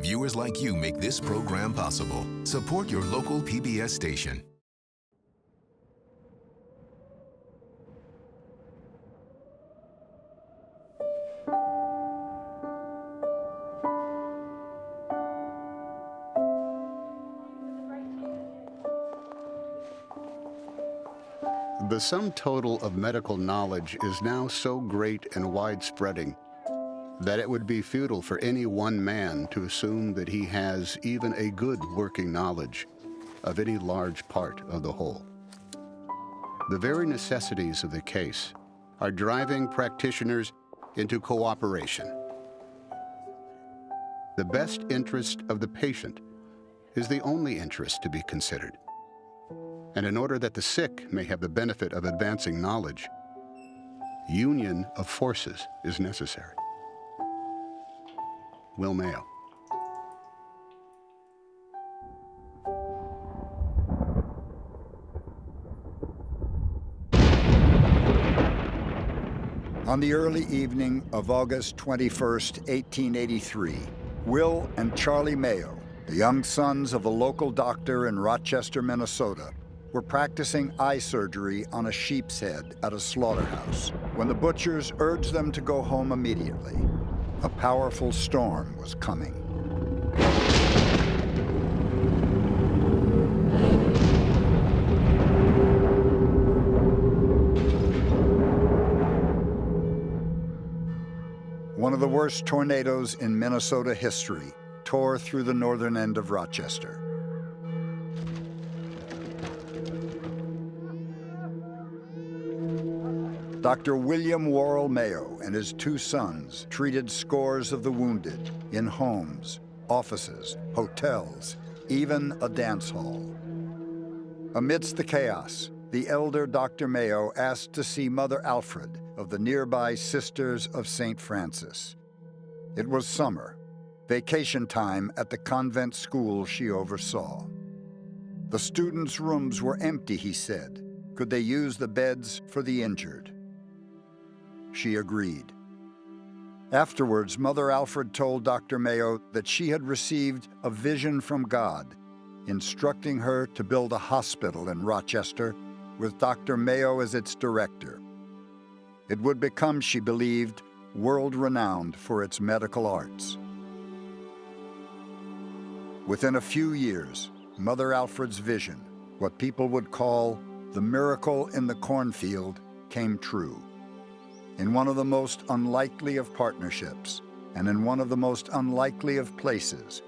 Viewers like you make this program possible. Support your local PBS station. The sum total of medical knowledge is now so great and widespreading that it would be futile for any one man to assume that he has even a good working knowledge of any large part of the whole. The very necessities of the case are driving practitioners into cooperation. The best interest of the patient is the only interest to be considered. And in order that the sick may have the benefit of advancing knowledge, union of forces is necessary. Will Mayo. On the early evening of August 21st, 1883, Will and Charlie Mayo, the young sons of a local doctor in Rochester, Minnesota, were practicing eye surgery on a sheep's head at a slaughterhouse when the butchers urged them to go home immediately. A powerful storm was coming. One of the worst tornadoes in Minnesota history tore through the northern end of Rochester. Dr. William Worrell Mayo and his two sons treated scores of the wounded in homes, offices, hotels, even a dance hall. Amidst the chaos, the elder Dr. Mayo asked to see Mother Alfred of the nearby Sisters of St. Francis. It was summer, vacation time at the convent school she oversaw. The students' rooms were empty, he said. Could they use the beds for the injured? She agreed. Afterwards, Mother Alfred told Dr. Mayo that she had received a vision from God, instructing her to build a hospital in Rochester with Dr. Mayo as its director. It would become, she believed, world-renowned for its medical arts. Within a few years, Mother Alfred's vision, what people would call the miracle in the cornfield, came true. In one of the most unlikely of partnerships, and in one of the most unlikely of places,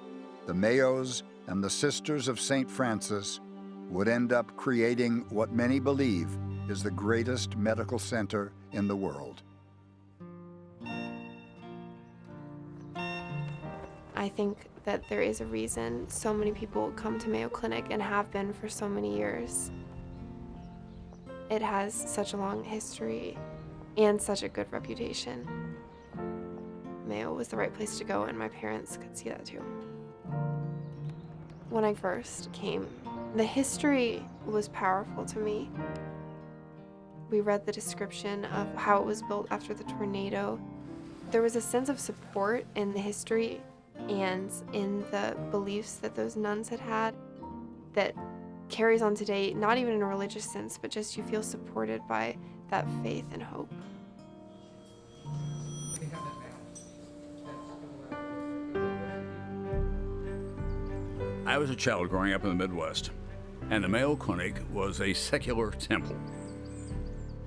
the Mayos and the Sisters of St. Francis would end up creating what many believe is the greatest medical center in the world. I think that there is a reason so many people come to Mayo Clinic and have been for so many years. It has such a long history and such a good reputation. Mayo was the right place to go, and my parents could see that too. When I first came, the history was powerful to me. We read the description of how it was built after the tornado. There was a sense of support in the history and in the beliefs that those nuns had had that carries on today, not even in a religious sense, but just you feel supported by that faith and hope. I was a child growing up in the Midwest, and the Mayo Clinic was a secular temple.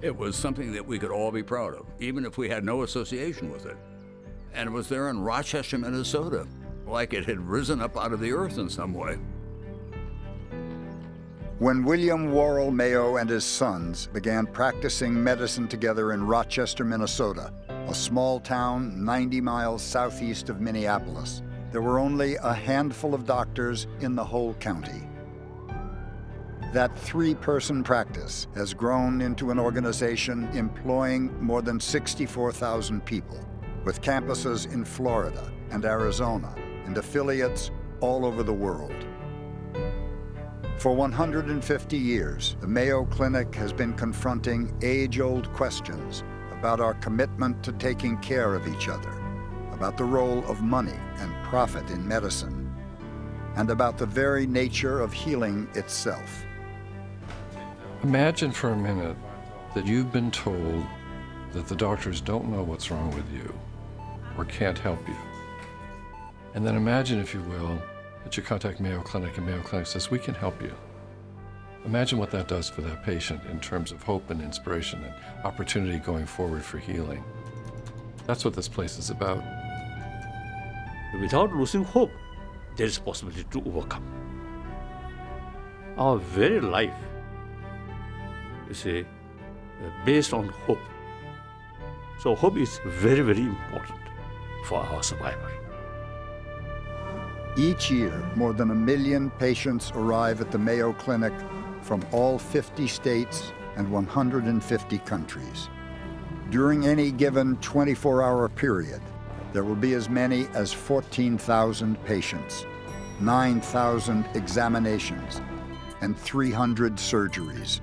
It was something that we could all be proud of, even if we had no association with it. And it was there in Rochester, Minnesota, like it had risen up out of the earth in some way. When William Worrell Mayo and his sons began practicing medicine together in Rochester, Minnesota, a small town 90 miles southeast of Minneapolis, there were only a handful of doctors in the whole county. That three-person practice has grown into an organization employing more than 64,000 people, with campuses in Florida and Arizona and affiliates all over the world. For 150 years, the Mayo Clinic has been confronting age-old questions about our commitment to taking care of each other, about the role of money and profit in medicine, and about the very nature of healing itself. Imagine for a minute that you've been told that the doctors don't know what's wrong with you or can't help you. And then imagine, if you will, that you contact Mayo Clinic and Mayo Clinic says, we can help you. Imagine what that does for that patient in terms of hope and inspiration and opportunity going forward for healing. That's what this place is about. Without losing hope, there is possibility to overcome. Our very life is based on hope. So hope is very, very important for our survival. Each year, more than 1 million patients arrive at the Mayo Clinic from all 50 states and 150 countries. During any given 24-hour period, there will be as many as 14,000 patients, 9,000 examinations, and 300 surgeries.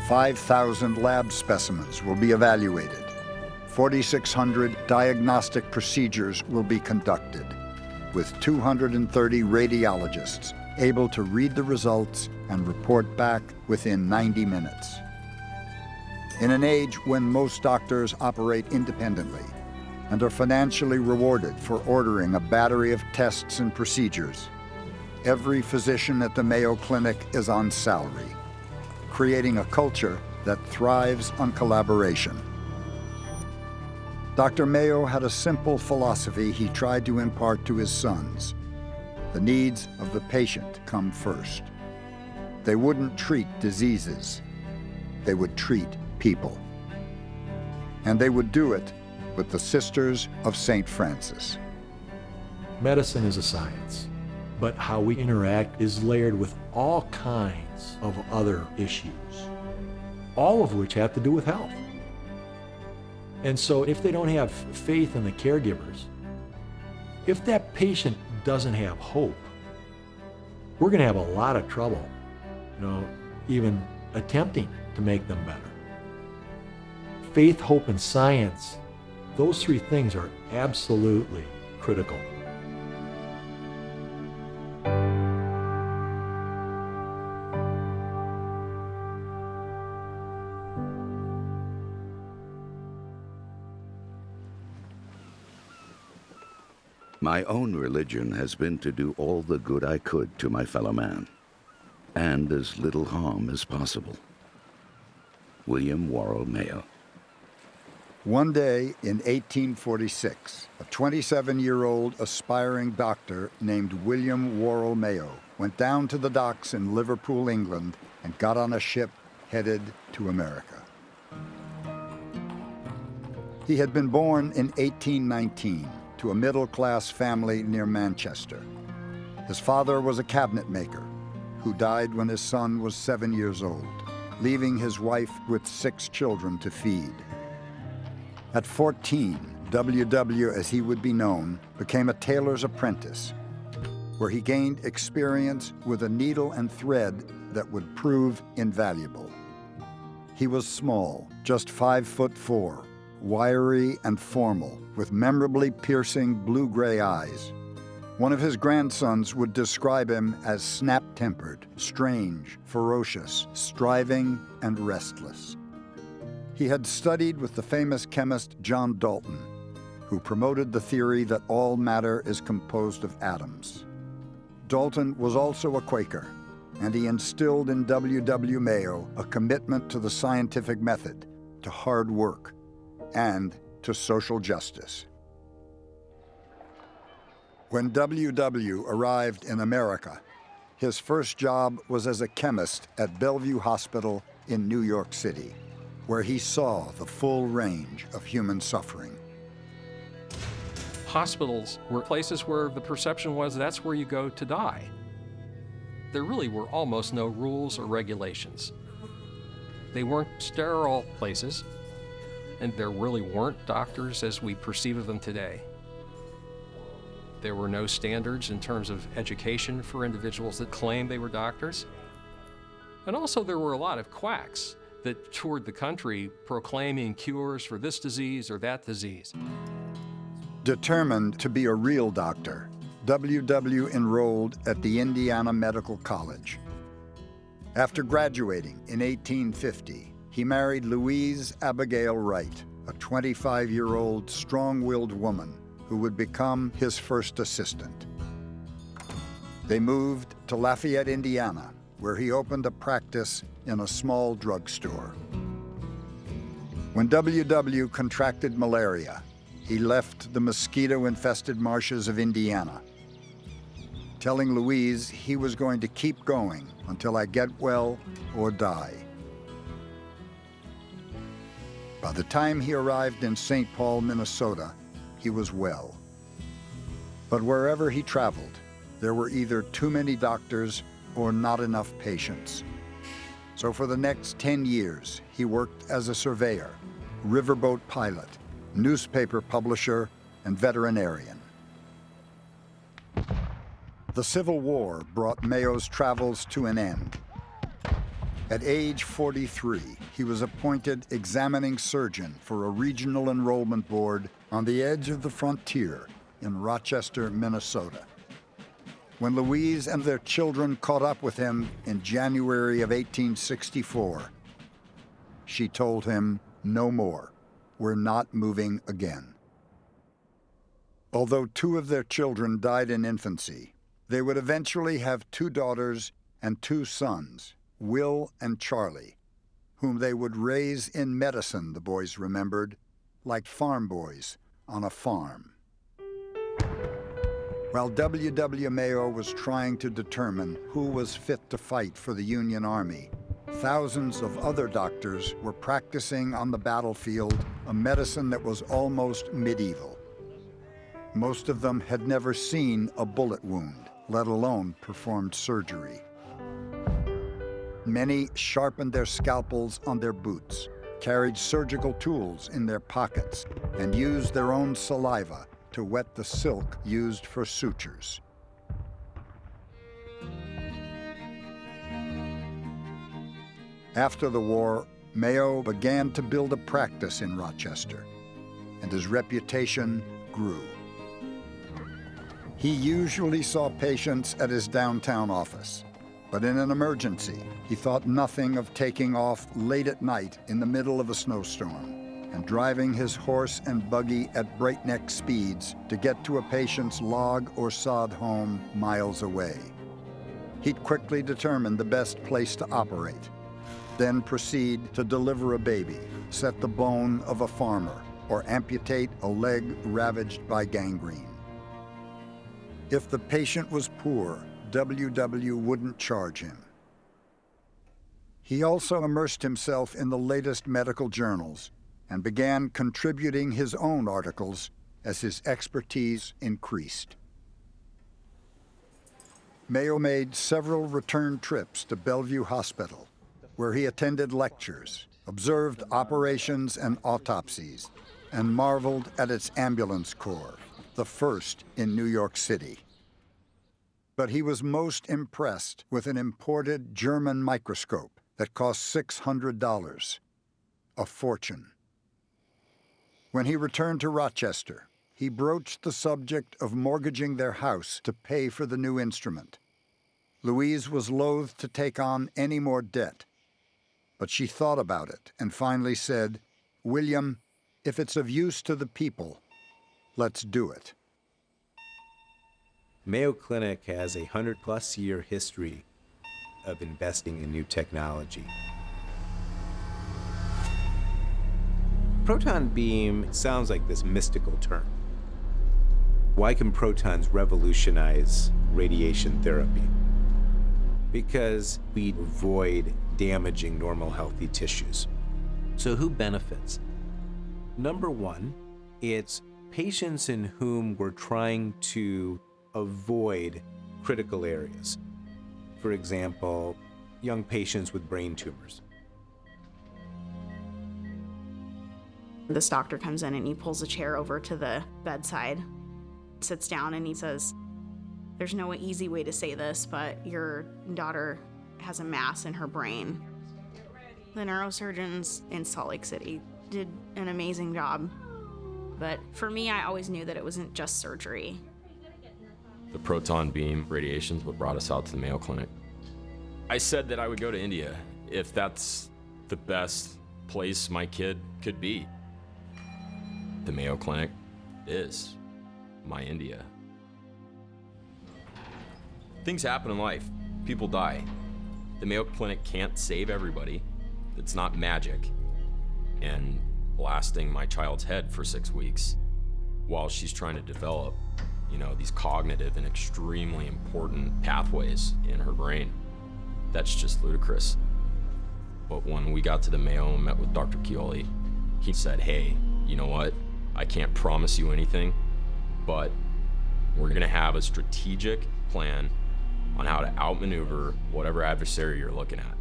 5,000 lab specimens will be evaluated. 4,600 diagnostic procedures will be conducted, with 230 radiologists able to read the results and report back within 90 minutes. In an age when most doctors operate independently and are financially rewarded for ordering a battery of tests and procedures, every physician at the Mayo Clinic is on salary, creating a culture that thrives on collaboration. Dr. Mayo had a simple philosophy he tried to impart to his sons. The needs of the patient come first. They wouldn't treat diseases. They would treat people. And they would do it with the Sisters of St. Francis. Medicine is a science, but how we interact is layered with all kinds of other issues, all of which have to do with health. And so if they don't have faith in the caregivers, if that patient doesn't have hope, we're going to have a lot of trouble, even attempting to make them better. Faith, hope, and science, those three things are absolutely critical. My own religion has been to do all the good I could to my fellow man, and as little harm as possible. William Worrell Mayo. One day in 1846, a 27-year-old aspiring doctor named William Worrell Mayo went down to the docks in Liverpool, England, and got on a ship headed to America. He had been born in 1819 to a middle-class family near Manchester. His father was a cabinet maker who died when his son was 7 years old, leaving his wife with 6 children to feed. At 14, W.W., as he would be known, became a tailor's apprentice, where he gained experience with a needle and thread that would prove invaluable. He was small, just 5'4", wiry and formal, with memorably piercing blue-gray eyes. One of his grandsons would describe him as snap-tempered, strange, ferocious, striving, and restless. He had studied with the famous chemist John Dalton, who promoted the theory that all matter is composed of atoms. Dalton was also a Quaker, and he instilled in W.W. Mayo a commitment to the scientific method, to hard work, and to social justice. When W.W. arrived in America, his first job was as a chemist at Bellevue Hospital in New York City, where he saw the full range of human suffering. Hospitals were places where the perception was that's where you go to die. There really were almost no rules or regulations. They weren't sterile places, and there really weren't doctors as we perceive of them today. There were no standards in terms of education for individuals that claimed they were doctors. And also there were a lot of quacks that toured the country proclaiming cures for this disease or that disease. Determined to be a real doctor, W.W. enrolled at the Indiana Medical College. After graduating in 1850, he married Louise Abigail Wright, a 25-year-old strong-willed woman who would become his first assistant. They moved to Lafayette, Indiana, where he opened a practice in a small drugstore. When W.W. contracted malaria, he left the mosquito-infested marshes of Indiana, telling Louise he was going to keep going until I get well or die. By the time he arrived in St. Paul, Minnesota, he was well. But wherever he traveled, there were either too many doctors or not enough patients. So for the next 10 years, he worked as a surveyor, riverboat pilot, newspaper publisher, and veterinarian. The Civil War brought Mayo's travels to an end. At age 43, he was appointed examining surgeon for a regional enrollment board on the edge of the frontier in Rochester, Minnesota. When Louise and their children caught up with him in January of 1864, she told him, "No more. We're not moving again." Although 2 of their children died in infancy, they would eventually have 2 daughters and 2 sons, Will and Charlie, whom they would raise in medicine, the boys remembered, like farm boys on a farm. While W.W. Mayo was trying to determine who was fit to fight for the Union Army, thousands of other doctors were practicing on the battlefield a medicine that was almost medieval. Most of them had never seen a bullet wound, let alone performed surgery. Many sharpened their scalpels on their boots, carried surgical tools in their pockets, and used their own saliva to wet the silk used for sutures. After the war, Mayo began to build a practice in Rochester, and his reputation grew. He usually saw patients at his downtown office, but in an emergency, he thought nothing of taking off late at night in the middle of a snowstorm and driving his horse and buggy at breakneck speeds to get to a patient's log or sod home miles away. He'd quickly determine the best place to operate, then proceed to deliver a baby, set the bone of a farmer, or amputate a leg ravaged by gangrene. If the patient was poor, W.W. wouldn't charge him. He also immersed himself in the latest medical journals and began contributing his own articles as his expertise increased. Mayo made several return trips to Bellevue Hospital, where he attended lectures, observed operations and autopsies, and marveled at its ambulance corps, the first in New York City. But he was most impressed with an imported German microscope that cost $600, a fortune. When he returned to Rochester, he broached the subject of mortgaging their house to pay for the new instrument. Louise was loath to take on any more debt, but she thought about it and finally said, "William, if it's of use to the people, let's do it." Mayo Clinic has a 100-plus year history of investing in new technology. Proton beam sounds like this mystical term. Why can protons revolutionize radiation therapy? Because we avoid damaging normal healthy tissues. So who benefits? Number one, it's patients in whom we're trying to avoid critical areas. For example, young patients with brain tumors. This doctor comes in and he pulls a chair over to the bedside, sits down, and he says, "There's no easy way to say this, but your daughter has a mass in her brain." The neurosurgeons in Salt Lake City did an amazing job. But for me, I always knew that it wasn't just surgery. The proton beam radiation is what brought us out to the Mayo Clinic. I said that I would go to India if that's the best place my kid could be. The Mayo Clinic is my India. Things happen in life. People die. The Mayo Clinic can't save everybody. It's not magic. And blasting my child's head for 6 weeks while she's trying to develop, these cognitive and extremely important pathways in her brain. That's just ludicrous. But when we got to the Mayo and met with Dr. Chioli, he said, hey, you know what? I can't promise you anything, but we're gonna have a strategic plan on how to outmaneuver whatever adversary you're looking at.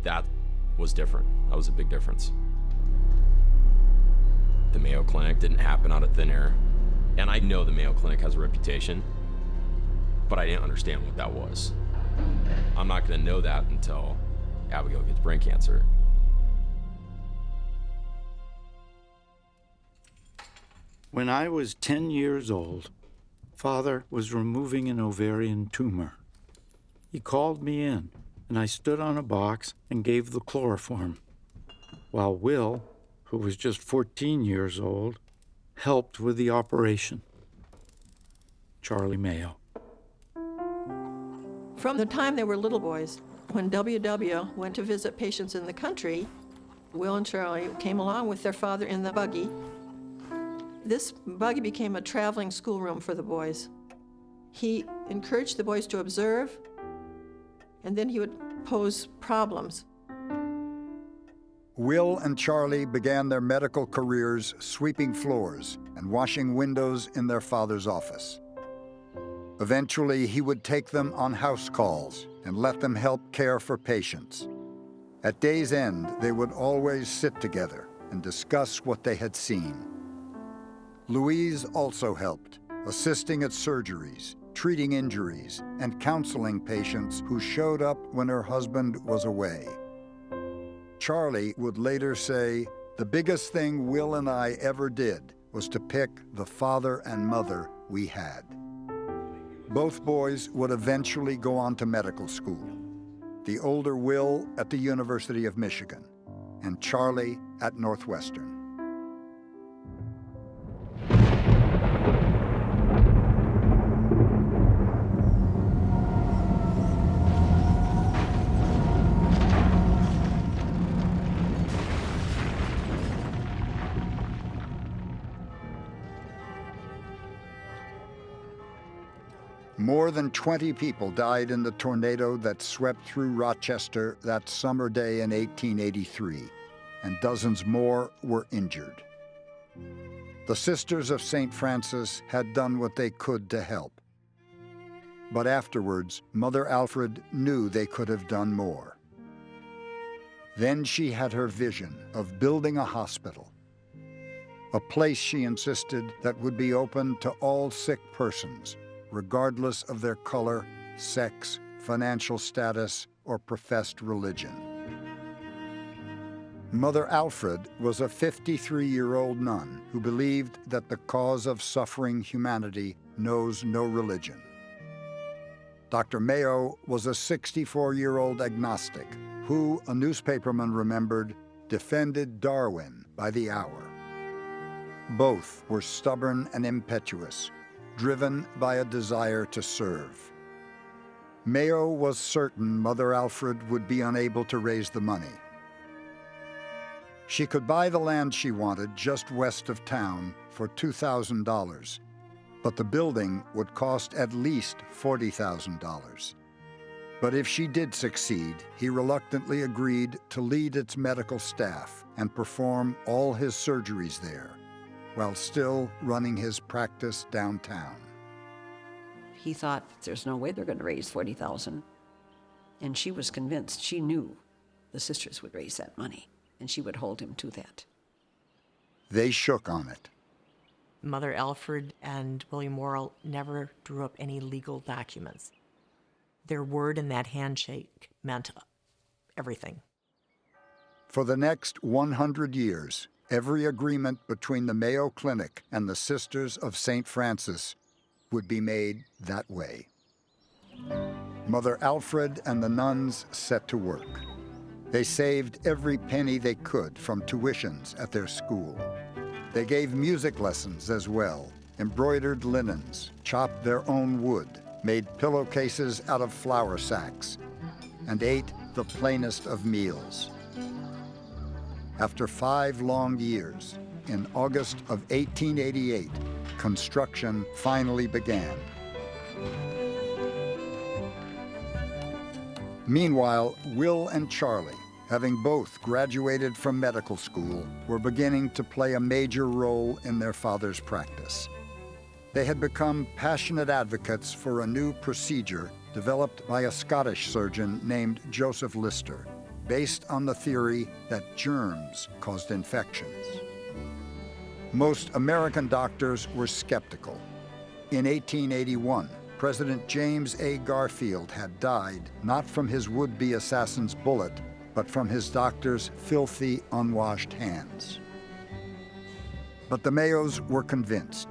That was different. That was a big difference. The Mayo Clinic didn't happen out of thin air. And I know the Mayo Clinic has a reputation, but I didn't understand what that was. I'm not gonna know that until Abigail gets brain cancer. When I was 10 years old, Father was removing an ovarian tumor. He called me in, and I stood on a box and gave the chloroform, while Will, who was just 14 years old, helped with the operation. Charlie Mayo. From the time they were little boys, when WW went to visit patients in the country, Will and Charlie came along with their father in the buggy. This buggy became a traveling schoolroom for the boys. He encouraged the boys to observe, and then he would pose problems. Will and Charlie began their medical careers sweeping floors and washing windows in their father's office. Eventually, he would take them on house calls and let them help care for patients. At day's end, they would always sit together and discuss what they had seen. Louise also helped, assisting at surgeries, treating injuries, and counseling patients who showed up when her husband was away. Charlie would later say, "The biggest thing Will and I ever did was to pick the father and mother we had." Both boys would eventually go on to medical school. The older Will at the University of Michigan, and Charlie at Northwestern. More than 20 people died in the tornado that swept through Rochester that summer day in 1883, and dozens more were injured. The Sisters of St. Francis had done what they could to help. But afterwards, Mother Alfred knew they could have done more. Then she had her vision of building a hospital, a place, she insisted, that would be open to all sick persons, regardless of their color, sex, financial status, or professed religion. Mother Alfred was a 53-year-old nun who believed that the cause of suffering humanity knows no religion. Dr. Mayo was a 64-year-old agnostic who, a newspaperman remembered, defended Darwin by the hour. Both were stubborn and impetuous, driven by a desire to serve. Mayo was certain Mother Alfred would be unable to raise the money. She could buy the land she wanted just west of town for $2,000, but the building would cost at least $40,000. But if she did succeed, he reluctantly agreed to lead its medical staff and perform all his surgeries there, while still running his practice downtown. He thought, there's no way they're going to raise $40,000. And she was convinced, she knew the sisters would raise that money, and she would hold him to that. They shook on it. Mother Alfred and William Worrell never drew up any legal documents. Their word in that handshake meant everything. For the next 100 years, every agreement between the Mayo Clinic and the Sisters of St. Francis would be made that way. Mother Alfred and the nuns set to work. They saved every penny they could from tuitions at their school. They gave music lessons as well, embroidered linens, chopped their own wood, made pillowcases out of flour sacks, and ate the plainest of meals. After 5 long years, in August of 1888, construction finally began. Meanwhile, Will and Charlie, having both graduated from medical school, were beginning to play a major role in their father's practice. They had become passionate advocates for a new procedure developed by a Scottish surgeon named Joseph Lister, based on the theory that germs caused infections. Most American doctors were skeptical. In 1881, President James A. Garfield had died not from his would-be assassin's bullet, but from his doctor's filthy, unwashed hands. But the Mayos were convinced.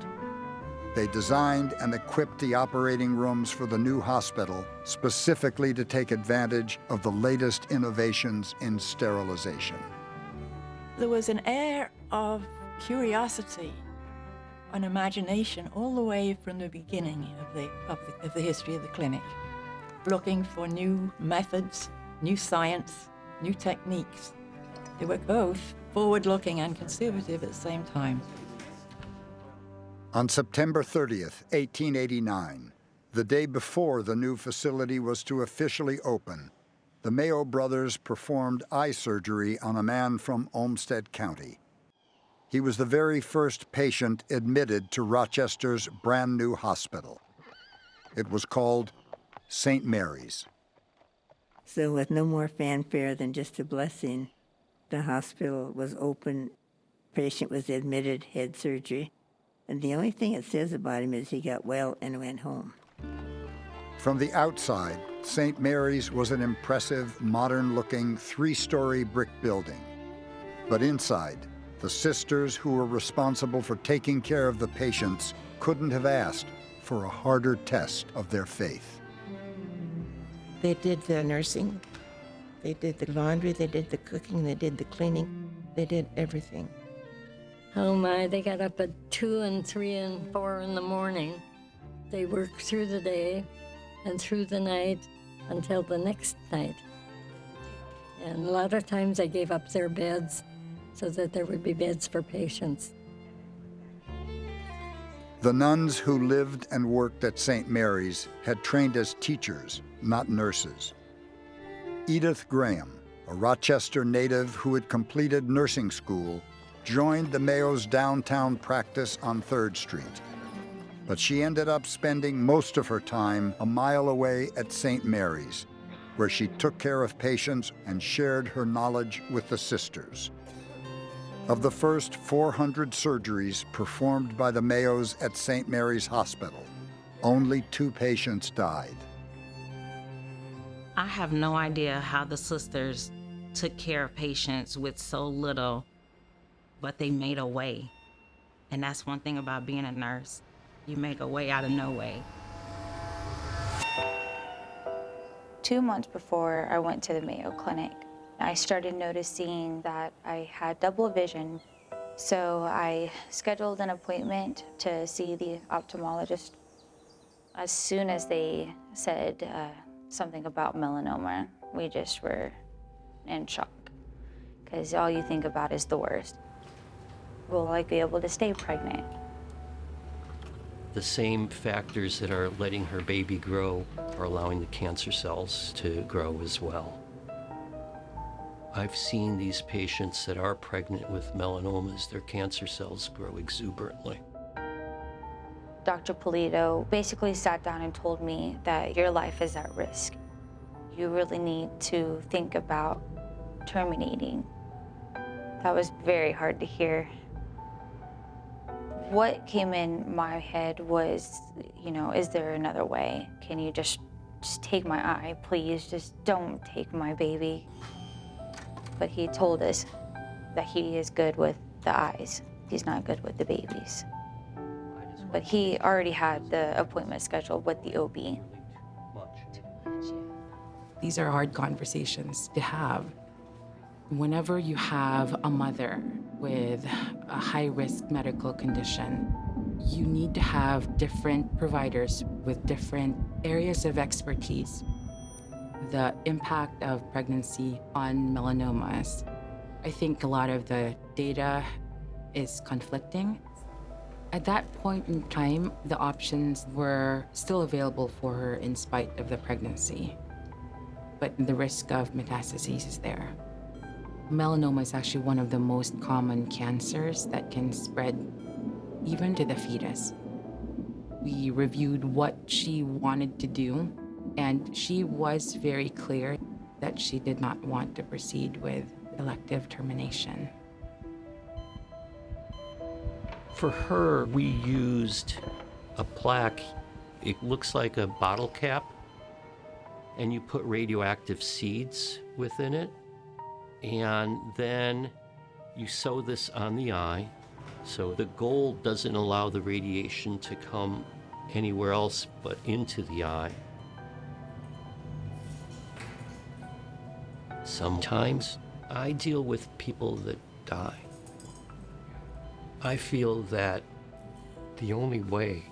They designed and equipped the operating rooms for the new hospital specifically to take advantage of the latest innovations in sterilization. There was an air of curiosity and imagination all the way from the beginning of the history of the clinic, looking for new methods, new science, new techniques. They were both forward-looking and conservative at the same time. On September 30th, 1889, the day before the new facility was to officially open, the Mayo brothers performed eye surgery on a man from Olmsted County. He was the very first patient admitted to Rochester's brand new hospital. It was called St. Mary's. So with no more fanfare than just a blessing, the hospital was open, patient was admitted, had surgery, and the only thing it says about him is he got well and went home. From the outside, St. Mary's was an impressive, modern-looking 3-story brick building. But inside, the sisters who were responsible for taking care of the patients couldn't have asked for a harder test of their faith. They did the nursing, they did the laundry, they did the cooking, they did the cleaning, they did everything. Oh my, they got up at 2 and 3 and 4 in the morning. They worked through the day and through the night until the next night. And a lot of times they gave up their beds so that there would be beds for patients. The nuns who lived and worked at St. Mary's had trained as teachers, not nurses. Edith Graham, a Rochester native who had completed nursing school, joined the Mayo's downtown practice on 3rd Street. But she ended up spending most of her time a mile away at St. Mary's, where she took care of patients and shared her knowledge with the sisters. Of the first 400 surgeries performed by the Mayos at St. Mary's Hospital, only 2 patients died. I have no idea how the sisters took care of patients with so little, but they made a way. And that's one thing about being a nurse. You make a way out of no way. 2 months before I went to the Mayo Clinic, I started noticing that I had double vision. So I scheduled an appointment to see the ophthalmologist. As soon as they said something about melanoma, we just were in shock, because all you think about is the worst. Will I be able to stay pregnant? The same factors that are letting her baby grow are allowing the cancer cells to grow as well. I've seen these patients that are pregnant with melanomas, their cancer cells grow exuberantly. Dr. Polito basically sat down and told me that your life is at risk. You really need to think about terminating. That was very hard to hear. What came in my head was, is there another way? Can you just take my eye, please? Just don't take my baby. But he told us that he is good with the eyes. He's not good with the babies. But he already had the appointment scheduled with the OB. These are hard conversations to have. Whenever you have a mother with a high-risk medical condition, you need to have different providers with different areas of expertise. The impact of pregnancy on melanomas, I think a lot of the data is conflicting. At that point in time, the options were still available for her in spite of the pregnancy, but the risk of metastases is there. Melanoma is actually one of the most common cancers that can spread even to the fetus. We reviewed what she wanted to do, and she was very clear that she did not want to proceed with elective termination. For her, we used a plaque. It looks like a bottle cap, and you put radioactive seeds within it, and then you sew this on the eye, so the gold doesn't allow the radiation to come anywhere else but into the eye. Sometimes I deal with people that die. I feel that the only way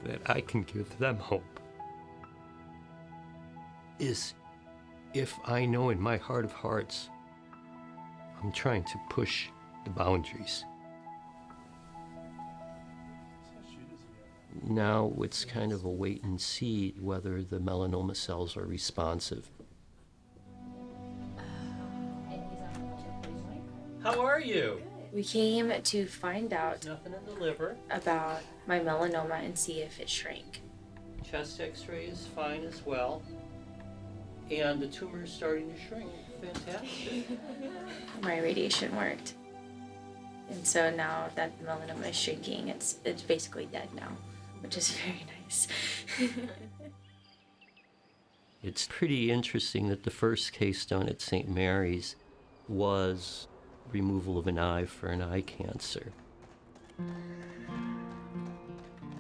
that I can give them hope is if I know in my heart of hearts I'm trying to push the boundaries. Now it's kind of a wait and see whether the melanoma cells are responsive. How are you? We came to find out Nothing in the liver. about my melanoma and see if it shrank. Chest x-ray is fine as well. And the tumor is starting to shrink. Fantastic. My radiation worked. And so now that the melanoma is shrinking, it's basically dead now, which is very nice. It's pretty interesting that the first case done at St. Mary's was removal of an eye for an eye cancer.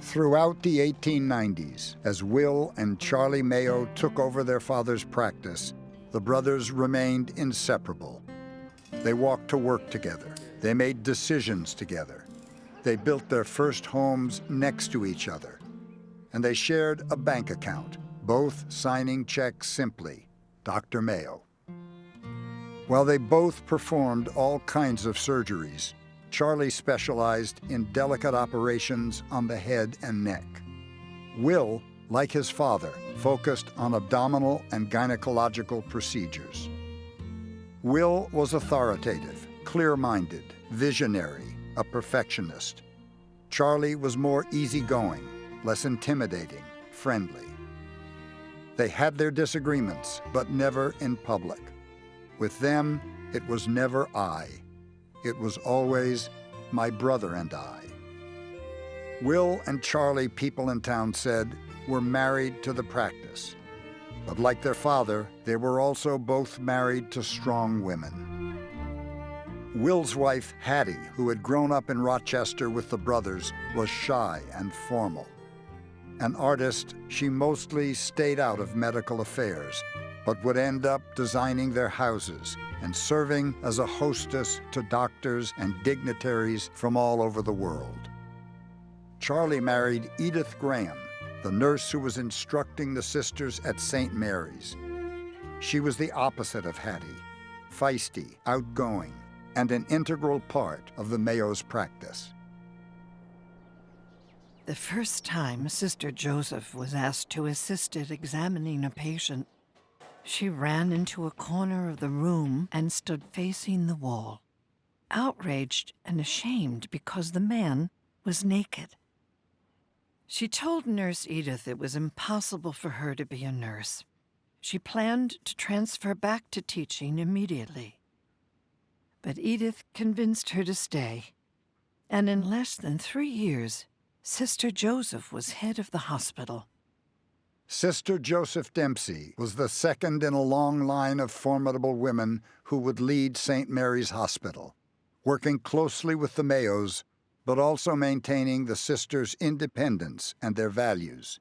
Throughout the 1890s, as Will and Charlie Mayo took over their father's practice, the brothers remained inseparable. They walked to work together. They made decisions together. They built their first homes next to each other. And they shared a bank account, both signing checks simply, Dr. Mayo. While they both performed all kinds of surgeries, Charlie specialized in delicate operations on the head and neck. Will, like his father, focused on abdominal and gynecological procedures. Will was authoritative, clear-minded, visionary, a perfectionist. Charlie was more easygoing, less intimidating, friendly. They had their disagreements, but never in public. With them, it was never I. It was always my brother and I. Will and Charlie, people in town said, were married to the practice. But like their father, they were also both married to strong women. Will's wife, Hattie, who had grown up in Rochester with the brothers, was shy and formal. An artist, she mostly stayed out of medical affairs, but would end up designing their houses and serving as a hostess to doctors and dignitaries from all over the world. Charlie married Edith Graham, the nurse who was instructing the sisters at St. Mary's. She was the opposite of Hattie, feisty, outgoing, and an integral part of the Mayo's practice. The first time Sister Joseph was asked to assist at examining a patient, she ran into a corner of the room and stood facing the wall, outraged and ashamed because the man was naked. She told Nurse Edith it was impossible for her to be a nurse. She planned to transfer back to teaching immediately. But Edith convinced her to stay, and in less than 3 years, Sister Joseph was head of the hospital. Sister Joseph Dempsey was the second in a long line of formidable women who would lead St. Mary's Hospital. working closely with the Mayos, but also maintaining the sisters' independence and their values.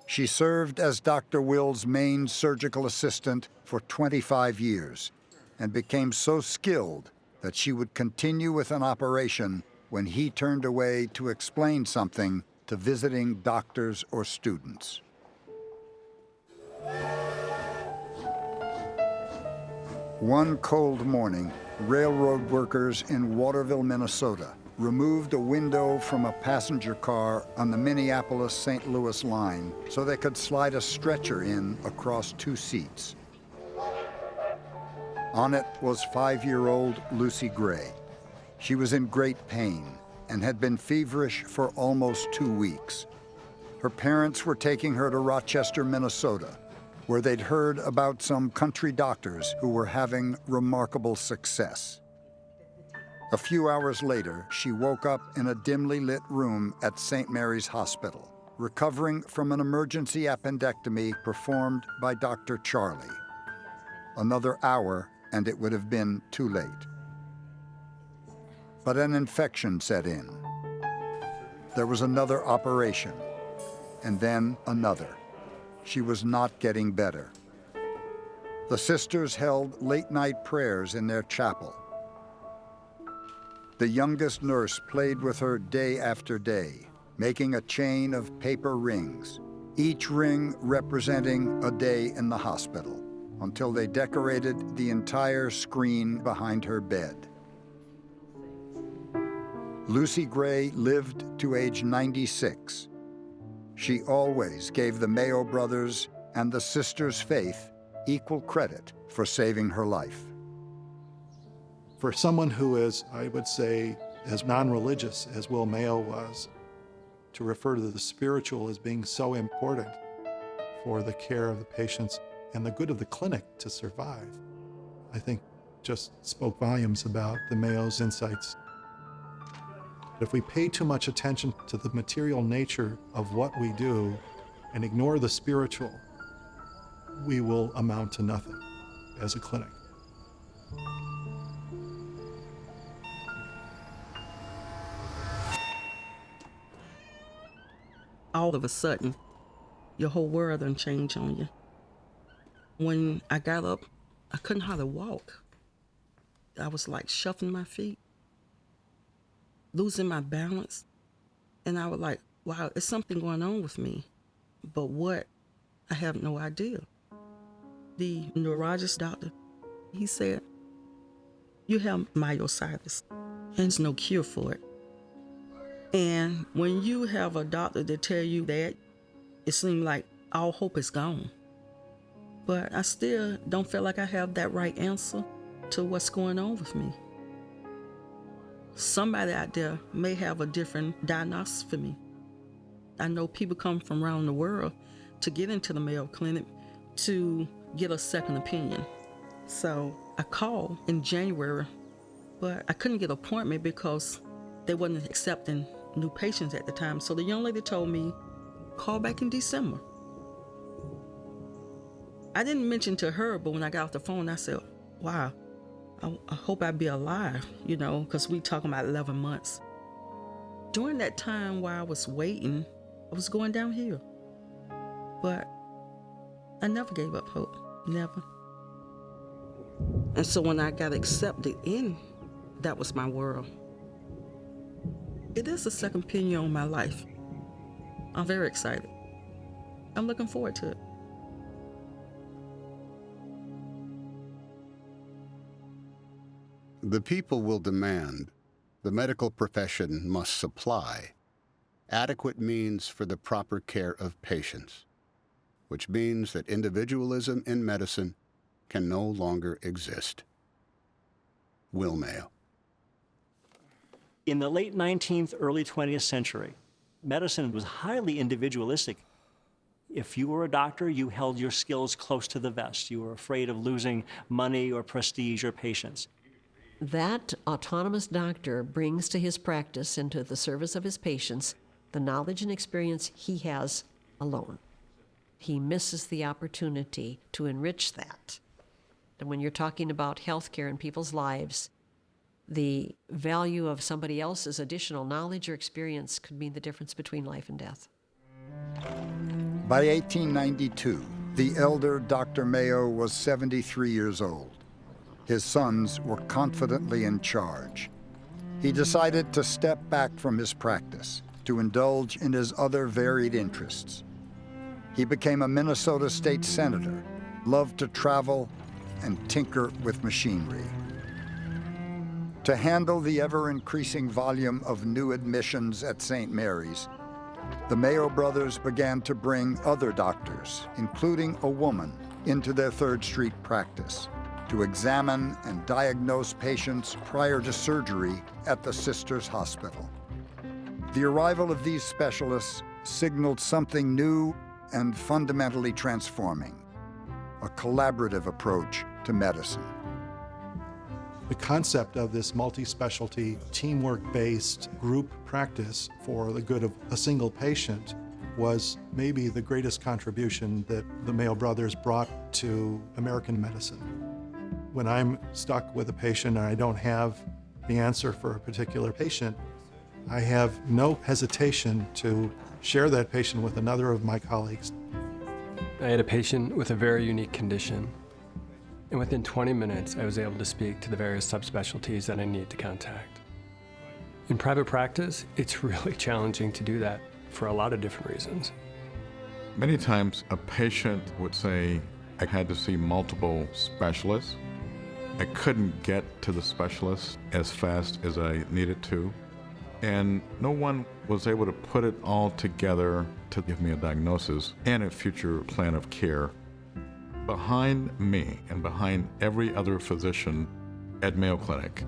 She served as Dr. Will's main surgical assistant for 25 years and became so skilled that she would continue with an operation when he turned away to explain something to visiting doctors or students. One cold morning, railroad workers in Waterville, Minnesota, removed a window from a passenger car on the Minneapolis-St. Louis line so they could slide a stretcher in across 2 seats. On it was 5-year-old Lucy Gray. She was in great pain and had been feverish for almost 2 weeks. Her parents were taking her to Rochester, Minnesota, where they'd heard about some country doctors who were having remarkable success. A few hours later, she woke up in a dimly lit room at St. Mary's Hospital, recovering from an emergency appendectomy performed by Dr. Charlie. Another hour, and it would have been too late. But an infection set in. There was another operation, and then another. She was not getting better. The sisters held late-night prayers in their chapel. The youngest nurse played with her day after day, making a chain of paper rings, each ring representing a day in the hospital, until they decorated the entire screen behind her bed. Lucy Gray lived to age 96. She always gave the Mayo brothers and the sisters' faith equal credit for saving her life. For someone who is, I would say, as non-religious as Will Mayo was, to refer to the spiritual as being so important for the care of the patients and the good of the clinic to survive, I think just spoke volumes about the Mayo's insights. If we pay too much attention to the material nature of what we do and ignore the spiritual, we will amount to nothing as a clinic. All of a sudden, your whole world done changed on you. When I got up, I couldn't hardly walk. I was like shuffling my feet, losing my balance. And I was like, wow, there's something going on with me. But what? I have no idea. The neurologist doctor, he said, you have myositis, and there's no cure for it. And when you have a doctor to tell you that, it seems like all hope is gone. But I still don't feel like I have that right answer to what's going on with me. Somebody out there may have a different diagnosis for me. I know people come from around the world to get into the Mayo Clinic to get a second opinion. So I called in January, but I couldn't get an appointment because they wasn't accepting new patients at the time. So the young lady told me, call back in December. I didn't mention to her, but when I got off the phone, I said, wow, I hope I'd be alive, you know, because we talking about 11 months. During that time while I was waiting, I was going downhill. But I never gave up hope, never. And so when I got accepted in, that was my world. It is a second opinion on my life. I'm very excited. I'm looking forward to it. The people will demand, the medical profession must supply, adequate means for the proper care of patients, which means that individualism in medicine can no longer exist. Will Mayo. In the late 19th, early 20th century, medicine was highly individualistic. If you were a doctor, you held your skills close to the vest. You were afraid of losing money or prestige or patients. That autonomous doctor brings to his practice and to the service of his patients the knowledge and experience he has alone. He misses the opportunity to enrich that. And when you're talking about healthcare in people's lives, the value of somebody else's additional knowledge or experience could mean the difference between life and death. By 1892, the elder Dr. Mayo was 73 years old. His sons were confidently in charge. He decided to step back from his practice to indulge in his other varied interests. He became a Minnesota state senator, loved to travel and tinker with machinery. To handle the ever-increasing volume of new admissions at St. Mary's, the Mayo brothers began to bring other doctors, including a woman, into their 3rd Street practice to examine and diagnose patients prior to surgery at the Sisters Hospital. The arrival of these specialists signaled something new and fundamentally transforming, a collaborative approach to medicine. The concept of this multi-specialty, teamwork-based group practice for the good of a single patient was maybe the greatest contribution that the Mayo brothers brought to American medicine. When I'm stuck with a patient and I don't have the answer for a particular patient, I have no hesitation to share that patient with another of my colleagues. I had a patient with a very unique condition, and within 20 minutes, I was able to speak to the various subspecialties that I needed to contact. In private practice, it's really challenging to do that for a lot of different reasons. Many times, a patient would say, I had to see multiple specialists. I couldn't get to the specialist as fast as I needed to, and no one was able to put it all together to give me a diagnosis and a future plan of care. Behind me and behind every other physician at Mayo Clinic,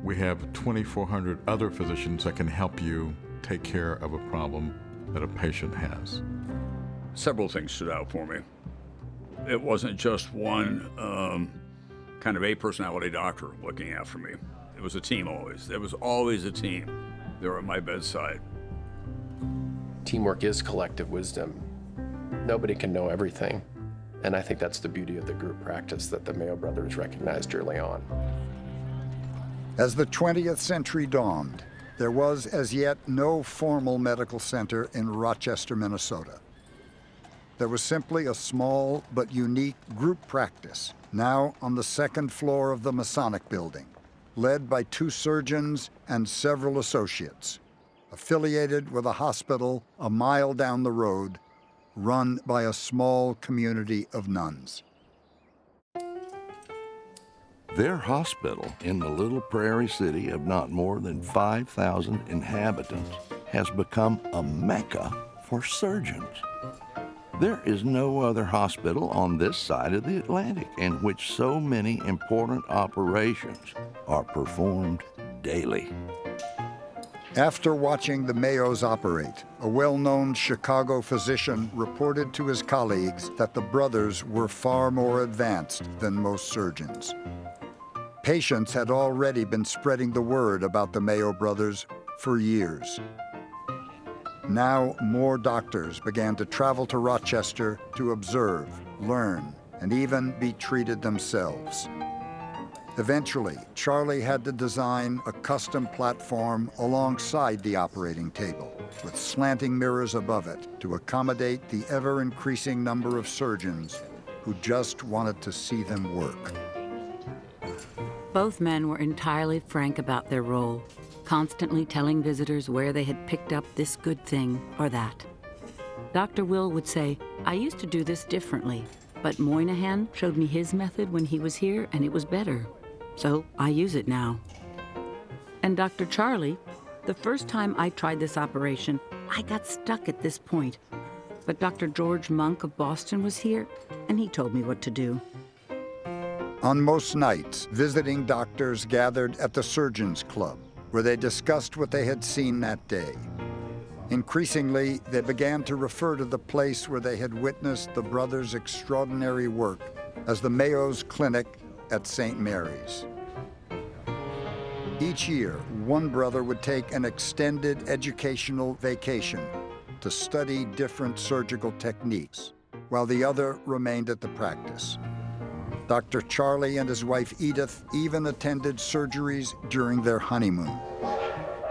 we have 2,400 other physicians that can help you take care of a problem that a patient has. Several things stood out for me. It wasn't just one kind of A-personality doctor looking after me. It was a team always. There was always a team. They were at my bedside. Teamwork is collective wisdom. Nobody can know everything. And I think that's the beauty of the group practice that the Mayo brothers recognized early on. As the 20th century dawned, there was as yet no formal medical center in Rochester, Minnesota. There was simply a small but unique group practice, now on the 2nd floor of the Masonic Building, led by 2 surgeons and several associates, affiliated with a hospital a mile down the road, run by a small community of nuns. Their hospital in the little prairie city of not more than 5,000 inhabitants has become a mecca for surgeons. There is no other hospital on this side of the Atlantic in which so many important operations are performed daily. After watching the Mayos operate, a well-known Chicago physician reported to his colleagues that the brothers were far more advanced than most surgeons. Patients had already been spreading the word about the Mayo brothers for years. Now, more doctors began to travel to Rochester to observe, learn, and even be treated themselves. Eventually, Charlie had to design a custom platform alongside the operating table, with slanting mirrors above it to accommodate the ever-increasing number of surgeons who just wanted to see them work. Both men were entirely frank about their role, constantly telling visitors where they had picked up this good thing or that. Dr. Will would say, "I used to do this differently, but Moynihan showed me his method when he was here and it was better. So I use it now." And Dr. Charlie, "The first time I tried this operation, I got stuck at this point. But Dr. George Monk of Boston was here, and he told me what to do." On most nights, visiting doctors gathered at the Surgeons Club, where they discussed what they had seen that day. Increasingly, they began to refer to the place where they had witnessed the brothers' extraordinary work as the Mayo's Clinic at St. Mary's. Each year, one brother would take an extended educational vacation to study different surgical techniques, while the other remained at the practice. Dr. Charlie and his wife Edith even attended surgeries during their honeymoon.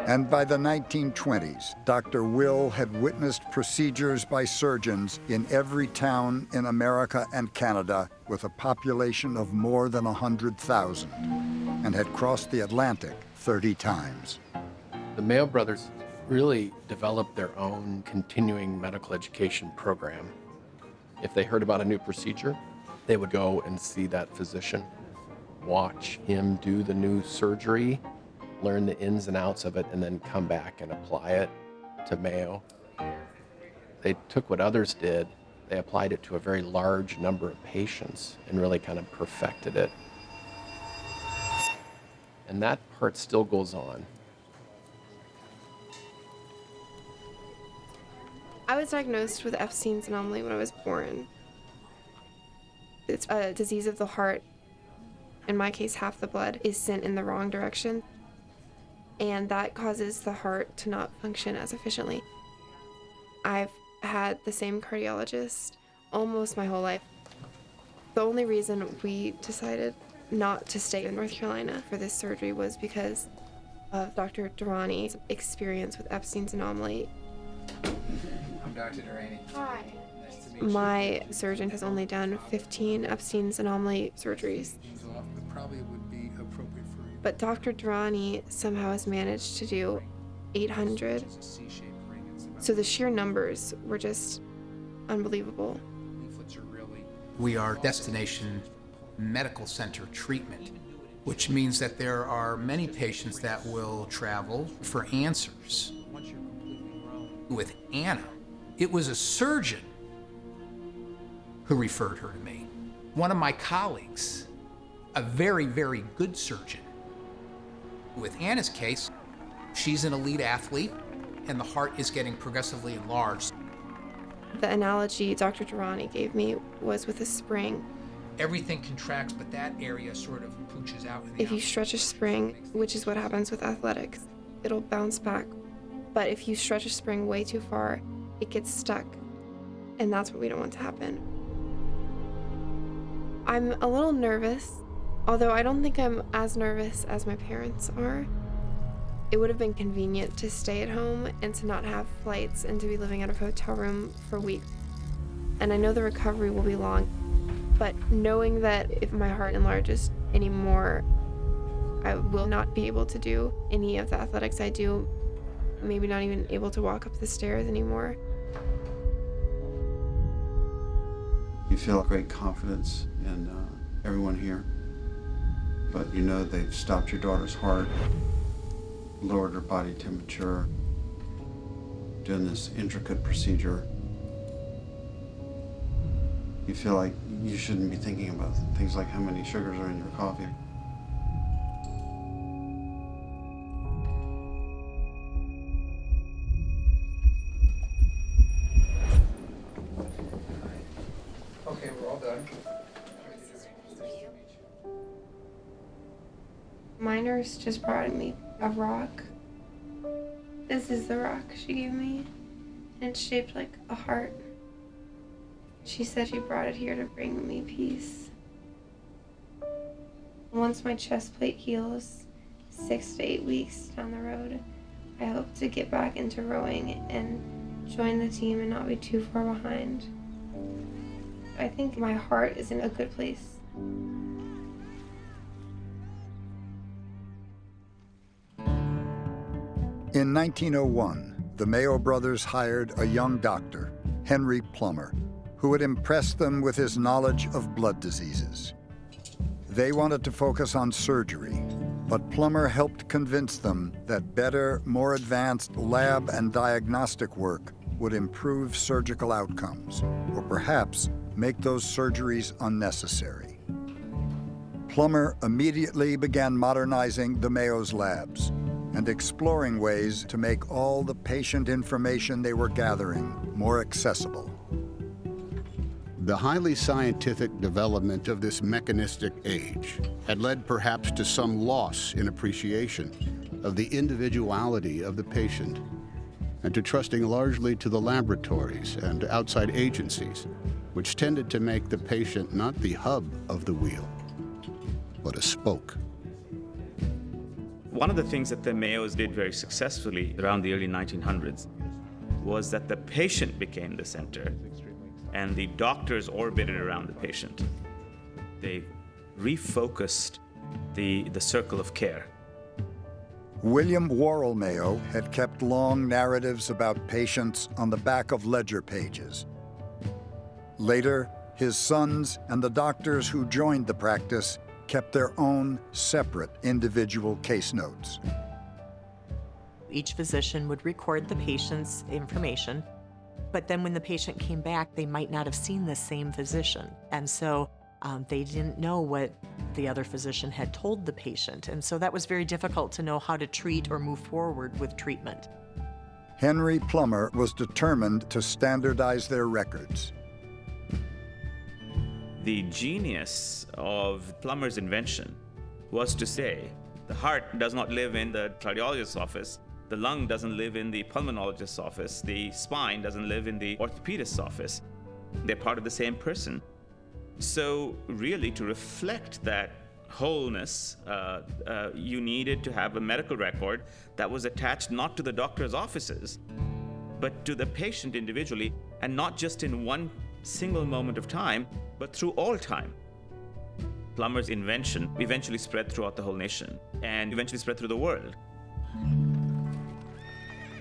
And by the 1920s, Dr. Will had witnessed procedures by surgeons in every town in America and Canada with a population of more than 100,000, and had crossed the Atlantic 30 times. The Mayo brothers really developed their own continuing medical education program. If they heard about a new procedure, they would go and see that physician, watch him do the new surgery, learn the ins and outs of it, and then come back and apply it to Mayo. They took what others did, they applied it to a very large number of patients and really kind of perfected it. And that part still goes on. I was diagnosed with Epstein's anomaly when I was born. It's a disease of the heart. In my case, half the blood is sent in the wrong direction, and that causes the heart to not function as efficiently. I've had the same cardiologist almost my whole life. The only reason we decided not to stay in North Carolina for this surgery was because of Dr. Durrani's experience with Epstein's anomaly. I'm Dr. Durrani. Hi. Nice to meet you. My surgeon has only done 15 Epstein's anomaly surgeries. It probably would be appropriate for you. But Dr. Durrani somehow has managed to do 800. So the sheer numbers were just unbelievable. We are destination medical center treatment, which means that there are many patients that will travel for answers. With Anna, it was a surgeon who referred her to me. One of my colleagues, a very, very good surgeon. With Anna's case, she's an elite athlete, and the heart is getting progressively enlarged. The analogy Dr. Durrani gave me was with a spring. Everything contracts, but that area sort of pooches out. If you stretch a spring, which is what happens with athletics, it'll bounce back. But if you stretch a spring way too far, it gets stuck. And that's what we don't want to happen. I'm a little nervous, although I don't think I'm as nervous as my parents are. It would have been convenient to stay at home and to not have flights and to be living out of a hotel room for weeks. And I know the recovery will be long, but knowing that if my heart enlarges anymore, I will not be able to do any of the athletics I do, maybe not even able to walk up the stairs anymore. You feel great confidence in everyone here, but you know they've stopped your daughter's heart, lowered her body temperature, doing this intricate procedure. You feel like you shouldn't be thinking about things like how many sugars are in your coffee. Okay, we're all done. My nurse just brought me a rock. This is the rock she gave me. It's shaped like a heart. She said she brought it here to bring me peace. Once my chest plate heals, 6 to 8 weeks down the road, I hope to get back into rowing and join the team and not be too far behind. I think my heart is in a good place. In 1901, the Mayo brothers hired a young doctor, Henry Plummer, who had impressed them with his knowledge of blood diseases. They wanted to focus on surgery, but Plummer helped convince them that better, more advanced lab and diagnostic work would improve surgical outcomes, or perhaps make those surgeries unnecessary. Plummer immediately began modernizing the Mayo's labs and exploring ways to make all the patient information they were gathering more accessible. The highly scientific development of this mechanistic age had led perhaps to some loss in appreciation of the individuality of the patient and to trusting largely to the laboratories and outside agencies which tended to make the patient not the hub of the wheel, but a spoke. One of the things that the Mayos did very successfully around the early 1900s was that the patient became the center and the doctors orbited around the patient. They refocused the circle of care. William Worrell Mayo had kept long narratives about patients on the back of ledger pages. Later, his sons and the doctors who joined the practice kept their own separate individual case notes. Each physician would record the patient's information, but then when the patient came back, they might not have seen the same physician. And so they didn't know what the other physician had told the patient. And so that was very difficult to know how to treat or move forward with treatment. Henry Plummer was determined to standardize their records. The genius of Plummer's invention was to say, the heart does not live in the cardiologist's office, the lung doesn't live in the pulmonologist's office, the spine doesn't live in the orthopedist's office. They're part of the same person. So really, to reflect that wholeness, you needed to have a medical record that was attached not to the doctor's offices, but to the patient individually, and not just in one single moment of time, but through all time. Plummer's invention eventually spread throughout the whole nation and eventually spread through the world.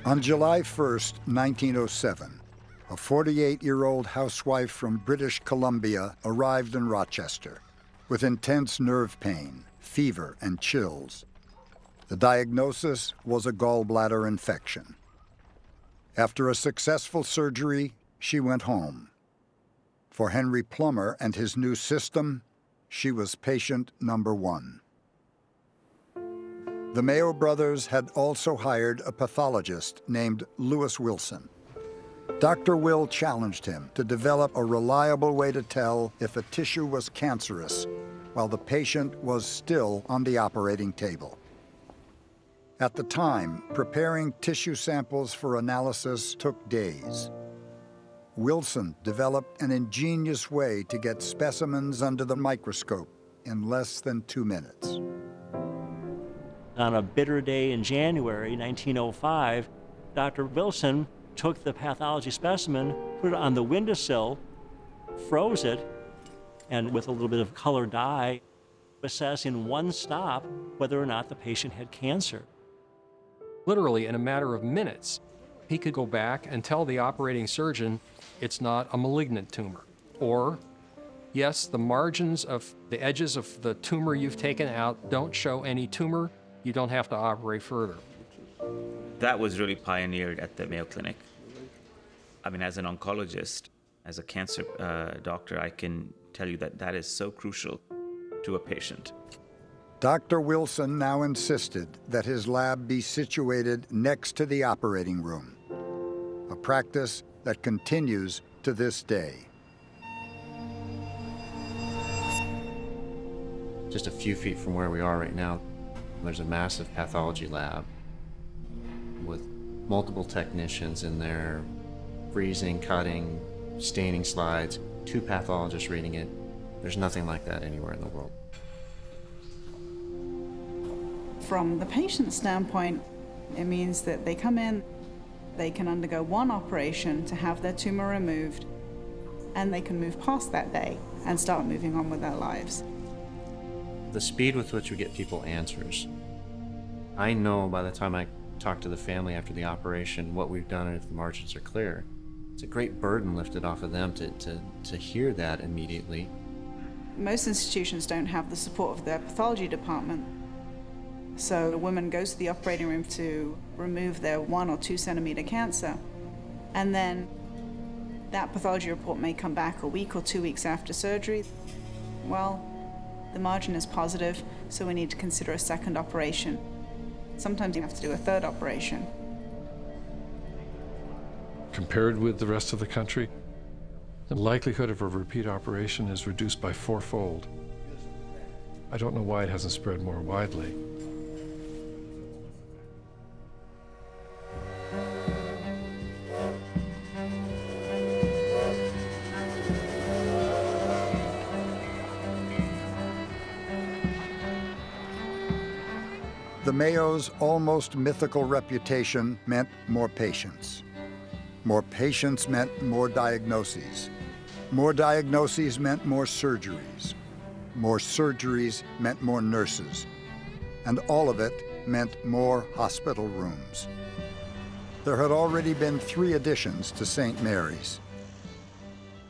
On July 1st, 1907, a 48-year-old housewife from British Columbia arrived in Rochester with intense nerve pain, fever, and chills. The diagnosis was a gallbladder infection. After a successful surgery, she went home. For Henry Plummer and his new system, she was patient number one. The Mayo brothers had also hired a pathologist named Lewis Wilson. Dr. Will challenged him to develop a reliable way to tell if a tissue was cancerous while the patient was still on the operating table. At the time, preparing tissue samples for analysis took days. Wilson developed an ingenious way to get specimens under the microscope in less than 2 minutes. On a bitter day in January 1905, Dr. Wilson took the pathology specimen, put it on the windowsill, froze it, and with a little bit of colored dye, assess in one stop whether or not the patient had cancer. Literally, in a matter of minutes, he could go back and tell the operating surgeon it's not a malignant tumor. Or, yes, the margins of the edges of the tumor you've taken out don't show any tumor. You don't have to operate further. That was really pioneered at the Mayo Clinic. I mean, as an oncologist, as a cancer doctor, I can tell you that that is so crucial to a patient. Dr. Wilson now insisted that his lab be situated next to the operating room, a practice that continues to this day. Just a few feet from where we are right now, there's a massive pathology lab with multiple technicians in there, freezing, cutting, staining slides, 2 pathologists reading it. There's nothing like that anywhere in the world. From the patient's standpoint, it means that they come in, they can undergo one operation to have their tumor removed, and they can move past that day and start moving on with their lives. The speed with which we get people answers. I know by the time I talk to the family after the operation what we've done and if the margins are clear. It's a great burden lifted off of them to hear that immediately. Most institutions don't have the support of their pathology department. So a woman goes to the operating room to remove their 1 or 2 centimeter cancer, and then that pathology report may come back a week or 2 weeks after surgery. Well, the margin is positive, so we need to consider a second operation. Sometimes you have to do a third operation. Compared with the rest of the country, the likelihood of a repeat operation is reduced by 4-fold. I don't know why it hasn't spread more widely. the Mayo's almost mythical reputation meant more patients. More patients meant more diagnoses. More diagnoses meant more surgeries. More surgeries meant more nurses. And all of it meant more hospital rooms. There had already been 3 additions to St. Mary's.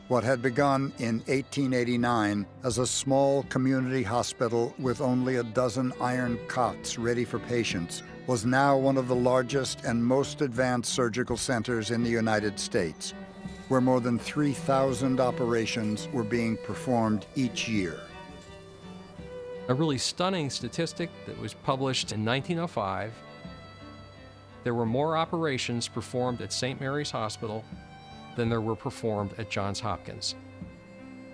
What had begun in 1889 as a small community hospital with only a dozen iron cots ready for patients was now one of the largest and most advanced surgical centers in the United States, where more than 3,000 operations were being performed each year. A really stunning statistic that was published in 1905, there were more operations performed at St. Mary's Hospital than there were performed at Johns Hopkins.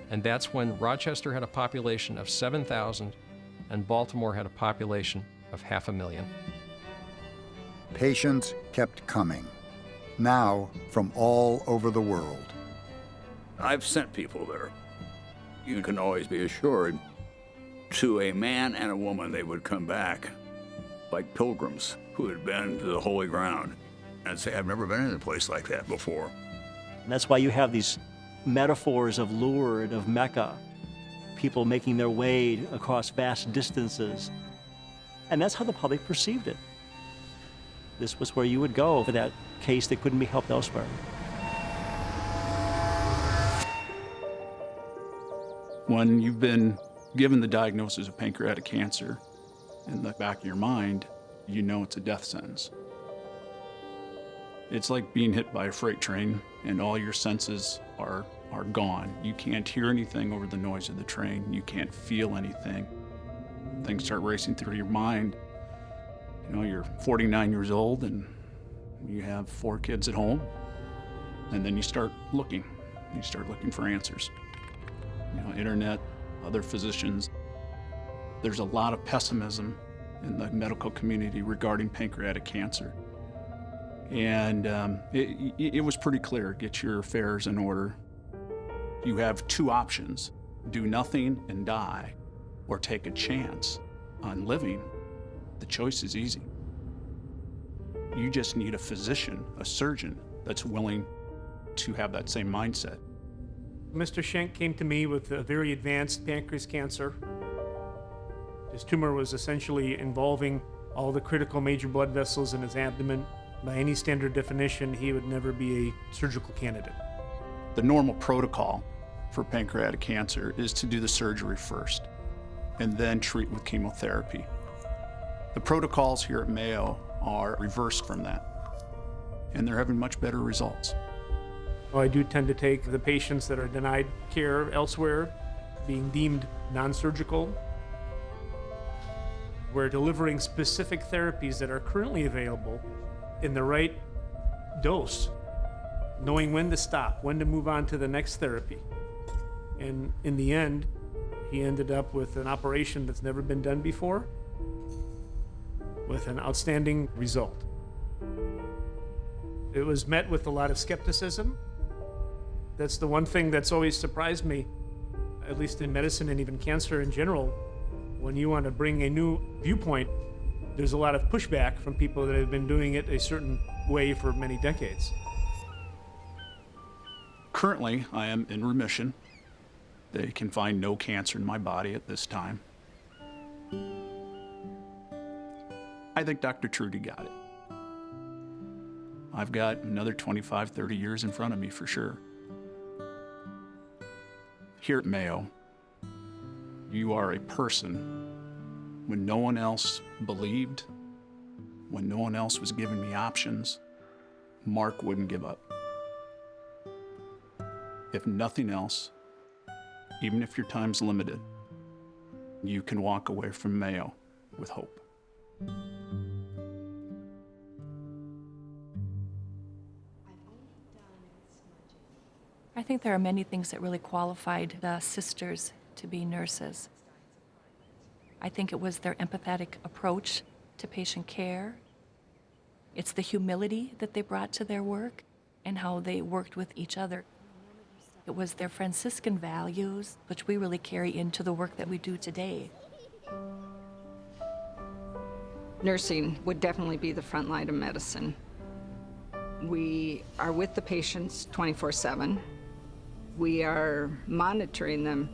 And that's when Rochester had a population of 7,000 and Baltimore had a population of 500,000. Patients kept coming, now from all over the world. I've sent people there. You can always be assured, to a man and a woman, they would come back like pilgrims who had been to the holy ground and say, I've never been in a place like that before. And that's why you have these metaphors of Lourdes, of Mecca, people making their way across vast distances. And that's how the public perceived it. This was where you would go for that case that couldn't be helped elsewhere. When you've been given the diagnosis of pancreatic cancer, in the back of your mind, you know it's a death sentence. It's like being hit by a freight train and all your senses are gone. You can't hear anything over the noise of the train. You can't feel anything. Things start racing through your mind. You know, you're 49 years old and you have 4 kids at home, and then you start looking. You start looking for answers. You know, internet, other physicians. There's a lot of pessimism in the medical community regarding pancreatic cancer. And it was pretty clear, get your affairs in order. You have 2 options, do nothing and die, or take a chance on living. The choice is easy. You just need a physician, a surgeon, that's willing to have that same mindset. Mr. Schenk came to me with a very advanced pancreas cancer. His tumor was essentially involving all the critical major blood vessels in his abdomen. By any standard definition, he would never be a surgical candidate. The normal protocol for pancreatic cancer is to do the surgery first and then treat with chemotherapy. The protocols here at Mayo are reversed from that, and they're having much better results. I do tend to take the patients that are denied care elsewhere, being deemed non-surgical. We're delivering specific therapies that are currently available in the right dose, knowing when to stop, when to move on to the next therapy. And in the end, he ended up with an operation that's never been done before, with an outstanding result. It was met with a lot of skepticism. That's the one thing that's always surprised me, at least in medicine and even cancer in general. When you want to bring a new viewpoint, there's a lot of pushback from people that have been doing it a certain way for many decades. Currently, I am in remission. They can find no cancer in my body at this time. I think Dr. Trudy got it. I've got another 25, 30 years in front of me for sure. Here at Mayo, you are a person when no one else believed, when no one else was giving me options. Mark wouldn't give up. If nothing else, even if your time's limited, you can walk away from Mayo with hope. I think there are many things that really qualified the sisters to be nurses. I think it was their empathetic approach to patient care. It's the humility that they brought to their work and how they worked with each other. It was their Franciscan values, which we really carry into the work that we do today. Nursing would definitely be the front line of medicine. We are with the patients 24/7. We are monitoring them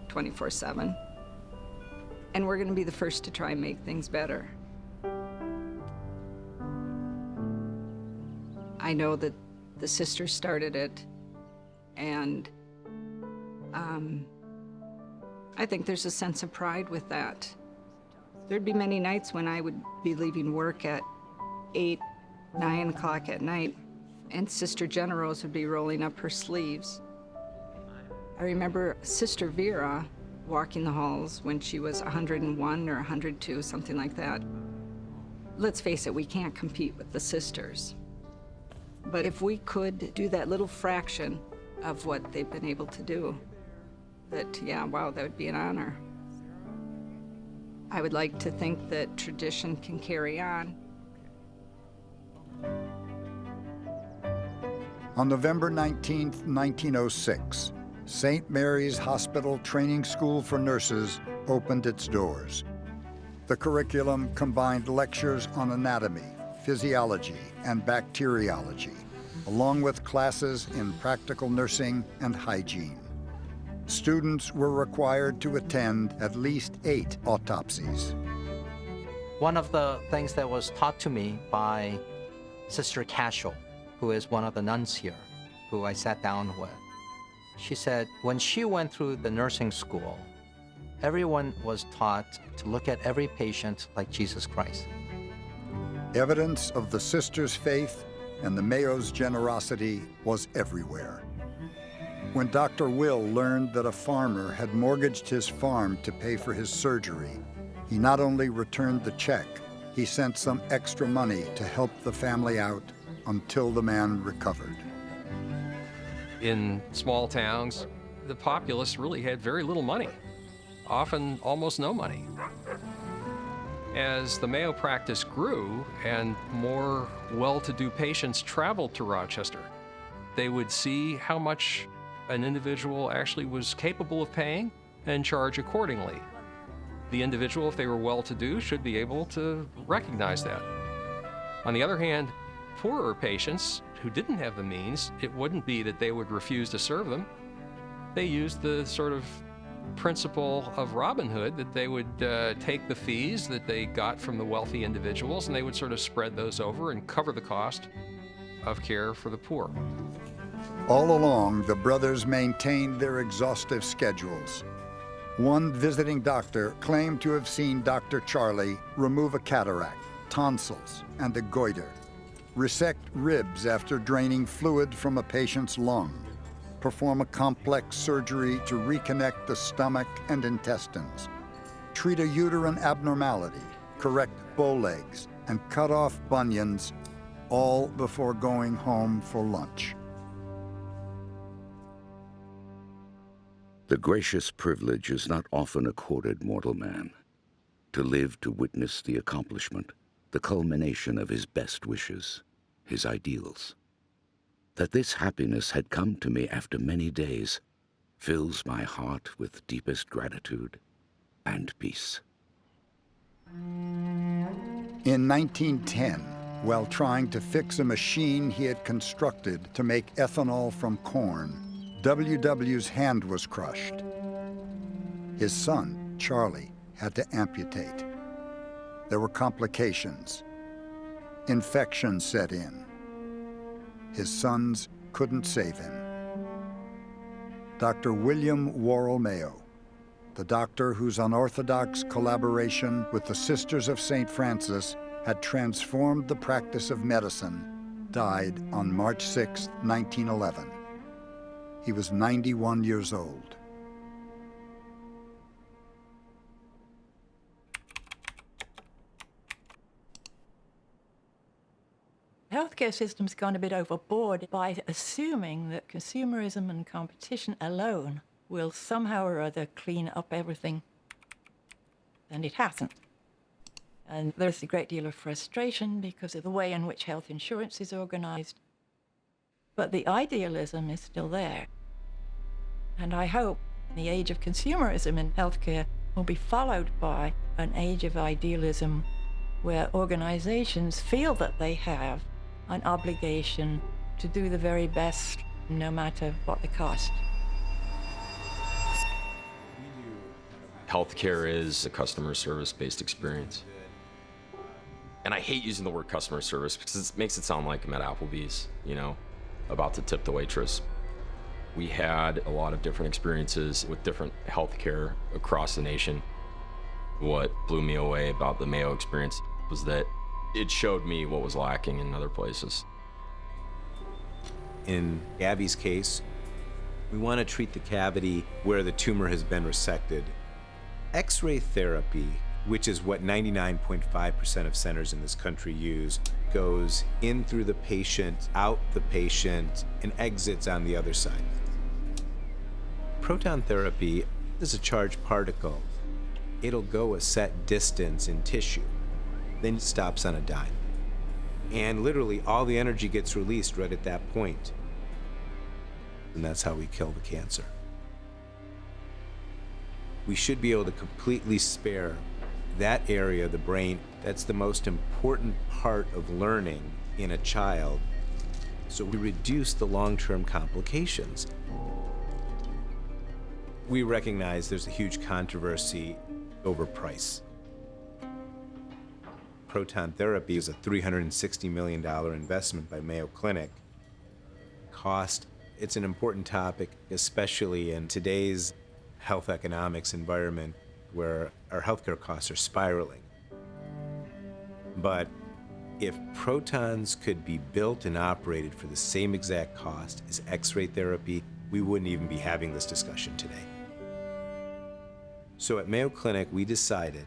24/7. And we're going to be the first to try and make things better. I know that the sisters started it, and I think there's a sense of pride with that. There'd be many nights when I would be leaving work at 8, 9 o'clock at night, and Sister Generose would be rolling up her sleeves. I remember Sister Vera walking the halls when she was 101 or 102, something like that. Let's face it, we can't compete with the sisters. But if we could do that little fraction of what they've been able to do, yeah, wow, that would be an honor. I would like to think that tradition can carry on. On November 19, 1906, St. Mary's Hospital Training School for Nurses opened its doors. The curriculum combined lectures on anatomy, physiology, and bacteriology, along with classes in practical nursing and hygiene. Students were required to attend at least 8 autopsies. One of the things that was taught to me by Sister Cashel, who is one of the nuns here, who I sat down with, she said when she went through the nursing school, everyone was taught to look at every patient like Jesus Christ. Evidence of the sisters' faith and the Mayo's generosity was everywhere. When Dr. Will learned that a farmer had mortgaged his farm to pay for his surgery, he not only returned the check, he sent some extra money to help the family out until the man recovered. In small towns, the populace really had very little money, often almost no money. As the Mayo practice grew and more well-to-do patients traveled to Rochester, they would see how much an individual actually was capable of paying and charge accordingly. The individual, if they were well-to-do, should be able to recognize that. On the other hand, poorer patients who didn't have the means, it wouldn't be that they would refuse to serve them. They used the sort of principle of Robin Hood, that they would take the fees that they got from the wealthy individuals and they would sort of spread those over and cover the cost of care for the poor. All along, the brothers maintained their exhaustive schedules. One visiting doctor claimed to have seen Dr. Charlie remove a cataract, tonsils, and a goiter, resect ribs after draining fluid from a patient's lung, perform a complex surgery to reconnect the stomach and intestines, treat a uterine abnormality, correct bow legs, and cut off bunions, all before going home for lunch. The gracious privilege is not often accorded mortal man, to live to witness the accomplishment, the culmination of his best wishes, his ideals. That this happiness had come to me after many days fills my heart with deepest gratitude and peace. In 1910, while trying to fix a machine he had constructed to make ethanol from corn, W.W.'s hand was crushed. His son, Charlie, had to amputate. There were complications. Infection set in. His sons couldn't save him. Dr. William Worrell Mayo, the doctor whose unorthodox collaboration with the Sisters of St. Francis had transformed the practice of medicine, died on March 6, 1911. He was 91 years old. Healthcare system's gone a bit overboard by assuming that consumerism and competition alone will somehow or other clean up everything. And it hasn't. And there's a great deal of frustration because of the way in which health insurance is organized. But the idealism is still there. And I hope the age of consumerism in healthcare will be followed by an age of idealism where organizations feel that they have an obligation to do the very best, no matter what the cost. Healthcare is a customer service-based experience. And I hate using the word customer service because it makes it sound like I'm at Applebee's, you know, about to tip the waitress. We had a lot of different experiences with different healthcare across the nation. What blew me away about the Mayo experience was that it showed me what was lacking in other places. In Abby's case, we want to treat the cavity where the tumor has been resected. X-ray therapy, which is what 99.5% of centers in this country use, goes in through the patient, out the patient, and exits on the other side. Proton therapy is a charged particle. It'll go a set distance in tissue, then it stops on a dime. And literally all the energy gets released right at that point. And that's how we kill the cancer. We should be able to completely spare that area of the brain that's the most important part of learning in a child, so we reduce the long-term complications. We recognize there's a huge controversy over price. Proton therapy is a $360 million investment by Mayo Clinic. Cost, it's an important topic, especially in today's health economics environment where our healthcare costs are spiraling. But if protons could be built and operated for the same exact cost as X-ray therapy, we wouldn't even be having this discussion today. So at Mayo Clinic, we decided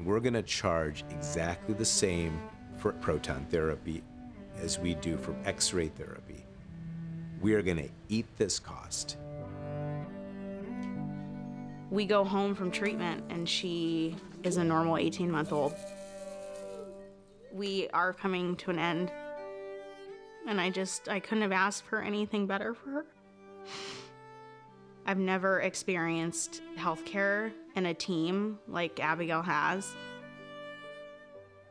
we're gonna charge exactly the same for proton therapy as we do for X-ray therapy. We are gonna eat this cost. We go home from treatment and she is a normal 18-month-old. We are coming to an end, and I couldn't have asked for anything better for her. I've never experienced healthcare in a team like Abigail has.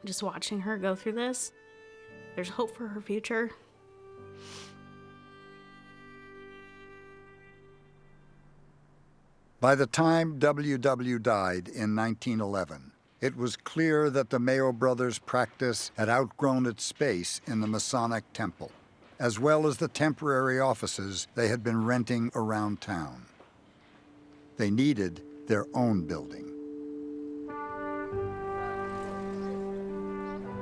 Just watching her go through this, there's hope for her future. By the time W.W. died in 1911, it was clear that the Mayo brothers' practice had outgrown its space in the Masonic Temple, as well as the temporary offices they had been renting around town. They needed their own building.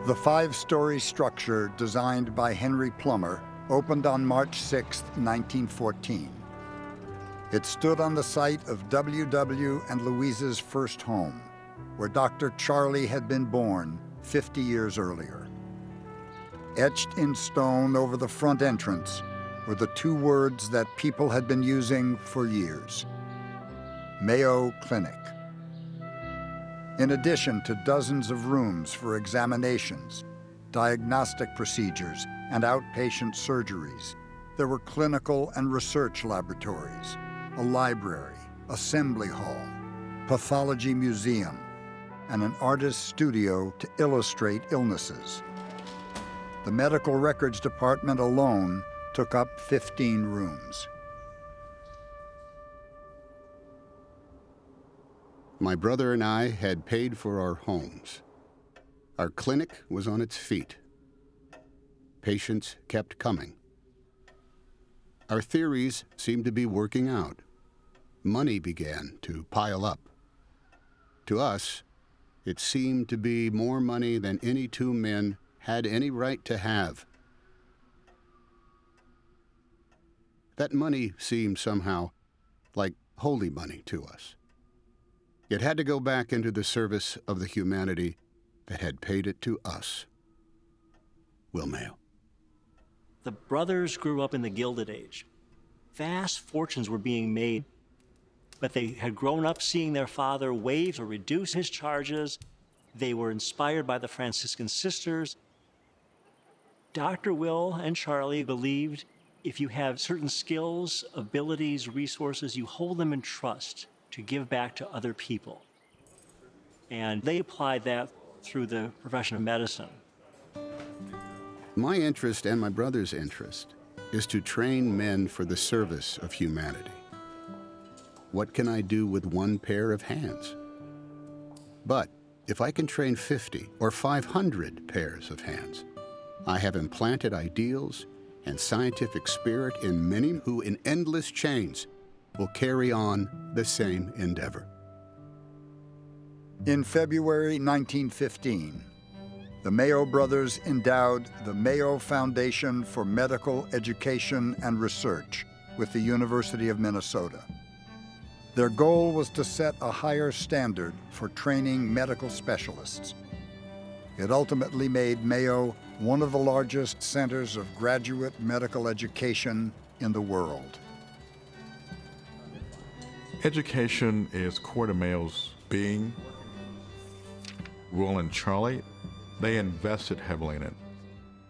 The five-story structure designed by Henry Plummer opened on March 6, 1914. It stood on the site of W.W. and Louise's first home, where Dr. Charlie had been born 50 years earlier. Etched in stone over the front entrance were the two words that people had been using for years: Mayo Clinic. In addition to dozens of rooms for examinations, diagnostic procedures, and outpatient surgeries, there were clinical and research laboratories, a library, assembly hall, pathology museum, and an artist's studio to illustrate illnesses. The medical records department alone took up 15 rooms. My brother and I had paid for our homes. Our clinic was on its feet. Patients kept coming. Our theories seemed to be working out. Money began to pile up. To us, it seemed to be more money than any two men had any right to have. That money seemed somehow like holy money to us. It had to go back into the service of the humanity that had paid it to us. Will Mayo. The brothers grew up in the Gilded Age. Vast fortunes were being made, but they had grown up seeing their father waive or reduce his charges. They were inspired by the Franciscan sisters. Dr. Will and Charlie believed if you have certain skills, abilities, resources, you hold them in trust to give back to other people. And they applied that through the profession of medicine. My interest and my brother's interest is to train men for the service of humanity. What can I do with one pair of hands? But if I can train 50 or 500 pairs of hands, I have implanted ideals and scientific spirit in many who in endless chains will carry on the same endeavor. In February 1915, the Mayo brothers endowed the Mayo Foundation for Medical Education and Research with the University of Minnesota. Their goal was to set a higher standard for training medical specialists. It ultimately made Mayo one of the largest centers of graduate medical education in the world. Education is core to Mayo's being. Will and Charlie, they invested heavily in it.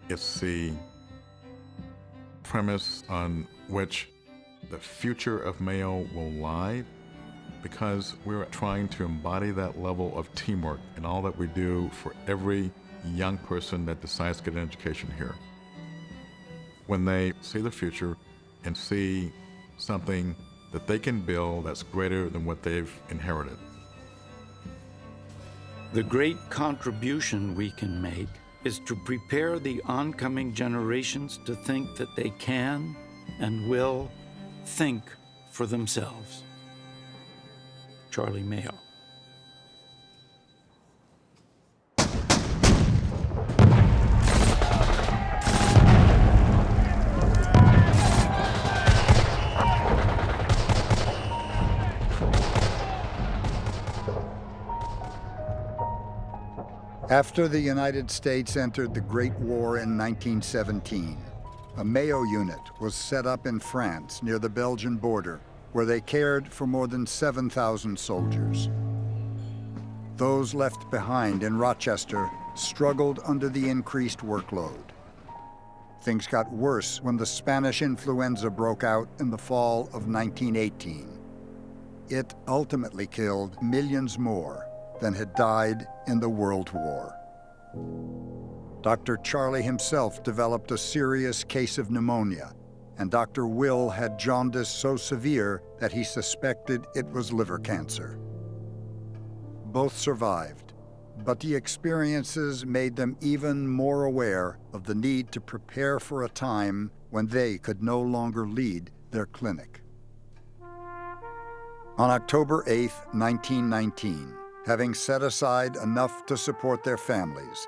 It's the premise on which the future of Mayo will lie, because we're trying to embody that level of teamwork in all that we do for every young person that decides to get an education here. When they see the future and see something that they can build that's greater than what they've inherited. The great contribution we can make is to prepare the oncoming generations to think that they can and will think for themselves. Charlie Mayo. After the United States entered the Great War in 1917, a Mayo unit was set up in France near the Belgian border, where they cared for more than 7,000 soldiers. Those left behind in Rochester struggled under the increased workload. Things got worse when the Spanish influenza broke out in the fall of 1918. It ultimately killed millions more than had died in the World War. Dr. Charlie himself developed a serious case of pneumonia, and Dr. Will had jaundice so severe that he suspected it was liver cancer. Both survived, but the experiences made them even more aware of the need to prepare for a time when they could no longer lead their clinic. On October 8, 1919, having set aside enough to support their families,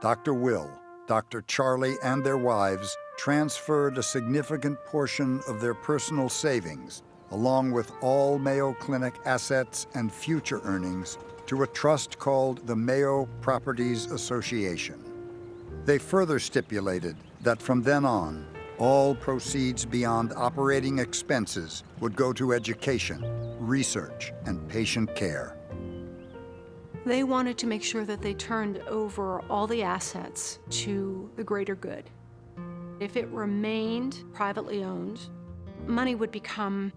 Dr. Will, Dr. Charlie, and their wives transferred a significant portion of their personal savings, along with all Mayo Clinic assets and future earnings, to a trust called the Mayo Properties Association. They further stipulated that from then on, all proceeds beyond operating expenses would go to education, research, and patient care. They wanted to make sure that they turned over all the assets to the greater good. If it remained privately owned, money would become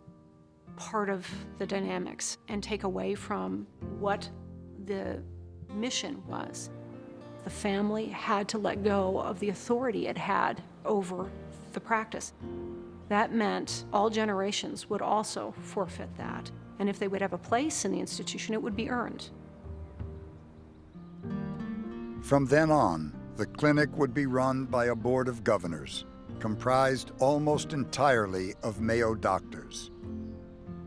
part of the dynamics and take away from what the mission was. The family had to let go of the authority it had over the practice. That meant all generations would also forfeit that. And if they would have a place in the institution, it would be earned. From then on, the clinic would be run by a board of governors, comprised almost entirely of Mayo doctors.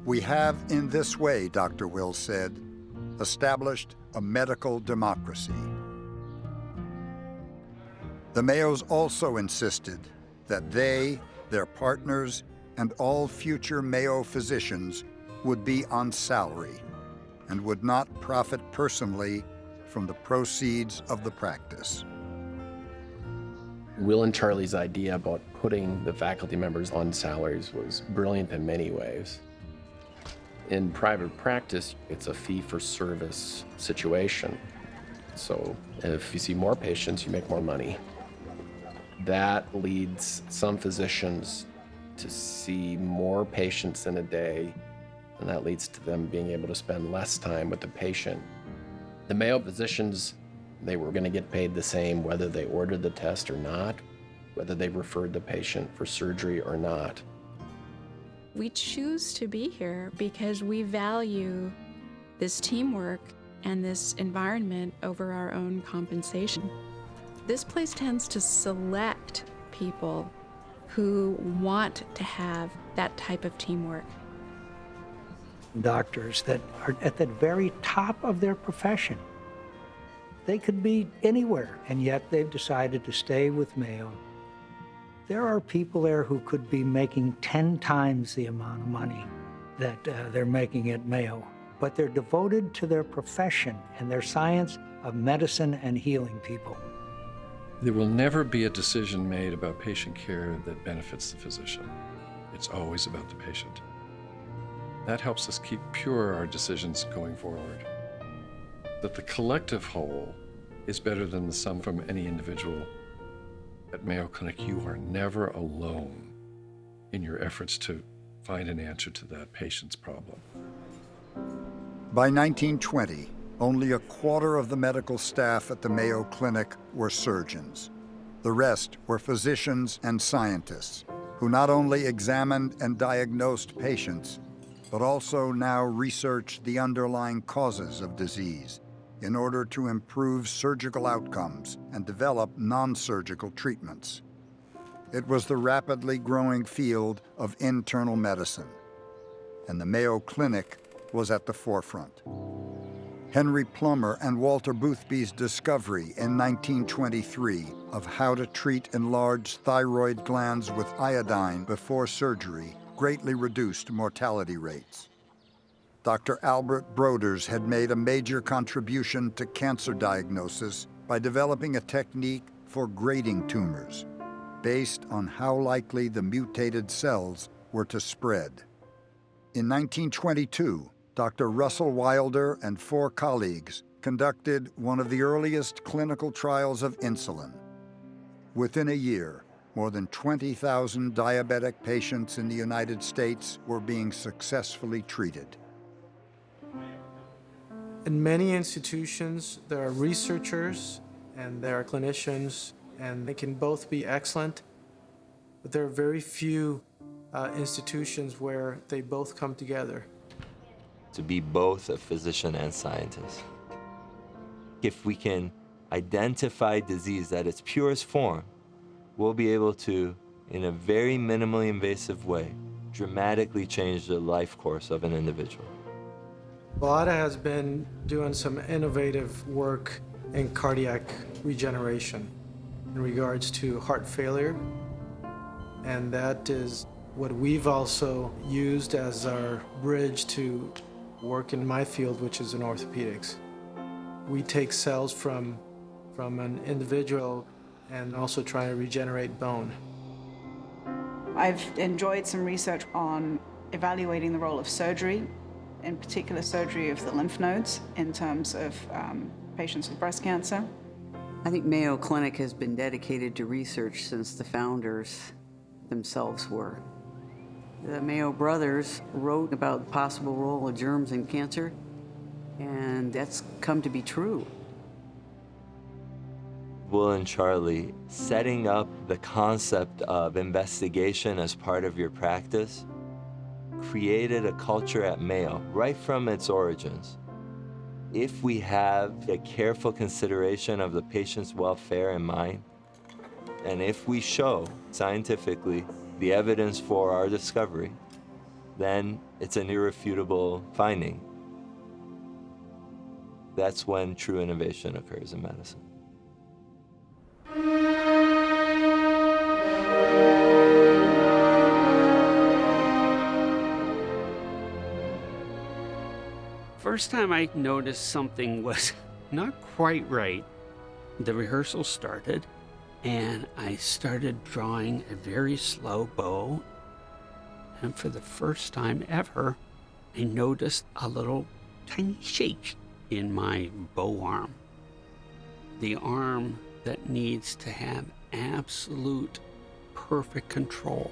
We have in this way, Dr. Will said, established a medical democracy. The Mayos also insisted that they, their partners, and all future Mayo physicians would be on salary and would not profit personally from the proceeds of the practice. Will and Charlie's idea about putting the faculty members on salaries was brilliant in many ways. In private practice, it's a fee-for-service situation. So if you see more patients, you make more money. That leads some physicians to see more patients in a day, and that leads to them being able to spend less time with the patient. The Mayo physicians, they were going to get paid the same whether they ordered the test or not, whether they referred the patient for surgery or not. We choose to be here because we value this teamwork and this environment over our own compensation. This place tends to select people who want to have that type of teamwork. Doctors that are at the very top of their profession. They could be anywhere, and yet they've decided to stay with Mayo. There are people there who could be making 10 times the amount of money that they're making at Mayo, but they're devoted to their profession and their science of medicine and healing people. There will never be a decision made about patient care that benefits the physician. It's always about the patient. That helps us keep pure our decisions going forward. That the collective whole is better than the sum from any individual. At Mayo Clinic, you are never alone in your efforts to find an answer to that patient's problem. By 1920, only a quarter of the medical staff at the Mayo Clinic were surgeons. The rest were physicians and scientists who not only examined and diagnosed patients, but also now researched the underlying causes of disease in order to improve surgical outcomes and develop non-surgical treatments. It was the rapidly growing field of internal medicine, and the Mayo Clinic was at the forefront. Henry Plummer and Walter Boothby's discovery in 1923 of how to treat enlarged thyroid glands with iodine before surgery greatly reduced mortality rates. Dr. Albert Broders had made a major contribution to cancer diagnosis by developing a technique for grading tumors based on how likely the mutated cells were to spread. In 1922, Dr. Russell Wilder and 4 colleagues conducted one of the earliest clinical trials of insulin. Within a year, more than 20,000 diabetic patients in the United States were being successfully treated. In many institutions, there are researchers and there are clinicians, and they can both be excellent, but there are very few institutions where they both come together. To be both a physician and scientist. If we can identify disease at its purest form, we'll be able to, in a very minimally invasive way, dramatically change the life course of an individual. Balada has been doing some innovative work in cardiac regeneration in regards to heart failure, and that is what we've also used as our bridge to work in my field, which is in orthopedics. We take cells from an individual and also try to regenerate bone. I've enjoyed some research on evaluating the role of surgery, in particular surgery of the lymph nodes in terms of patients with breast cancer. I think Mayo Clinic has been dedicated to research since the founders themselves were. The Mayo brothers wrote about the possible role of germs in cancer, and that's come to be true. Will and Charlie, setting up the concept of investigation as part of your practice created a culture at Mayo right from its origins. If we have a careful consideration of the patient's welfare in mind, and if we show scientifically the evidence for our discovery, then it's an irrefutable finding. That's when true innovation occurs in medicine. First time I noticed something was not quite right, the rehearsal started, and I started drawing a very slow bow. And for the first time ever, I noticed a little tiny shake in my bow arm. The arm that needs to have absolute perfect control.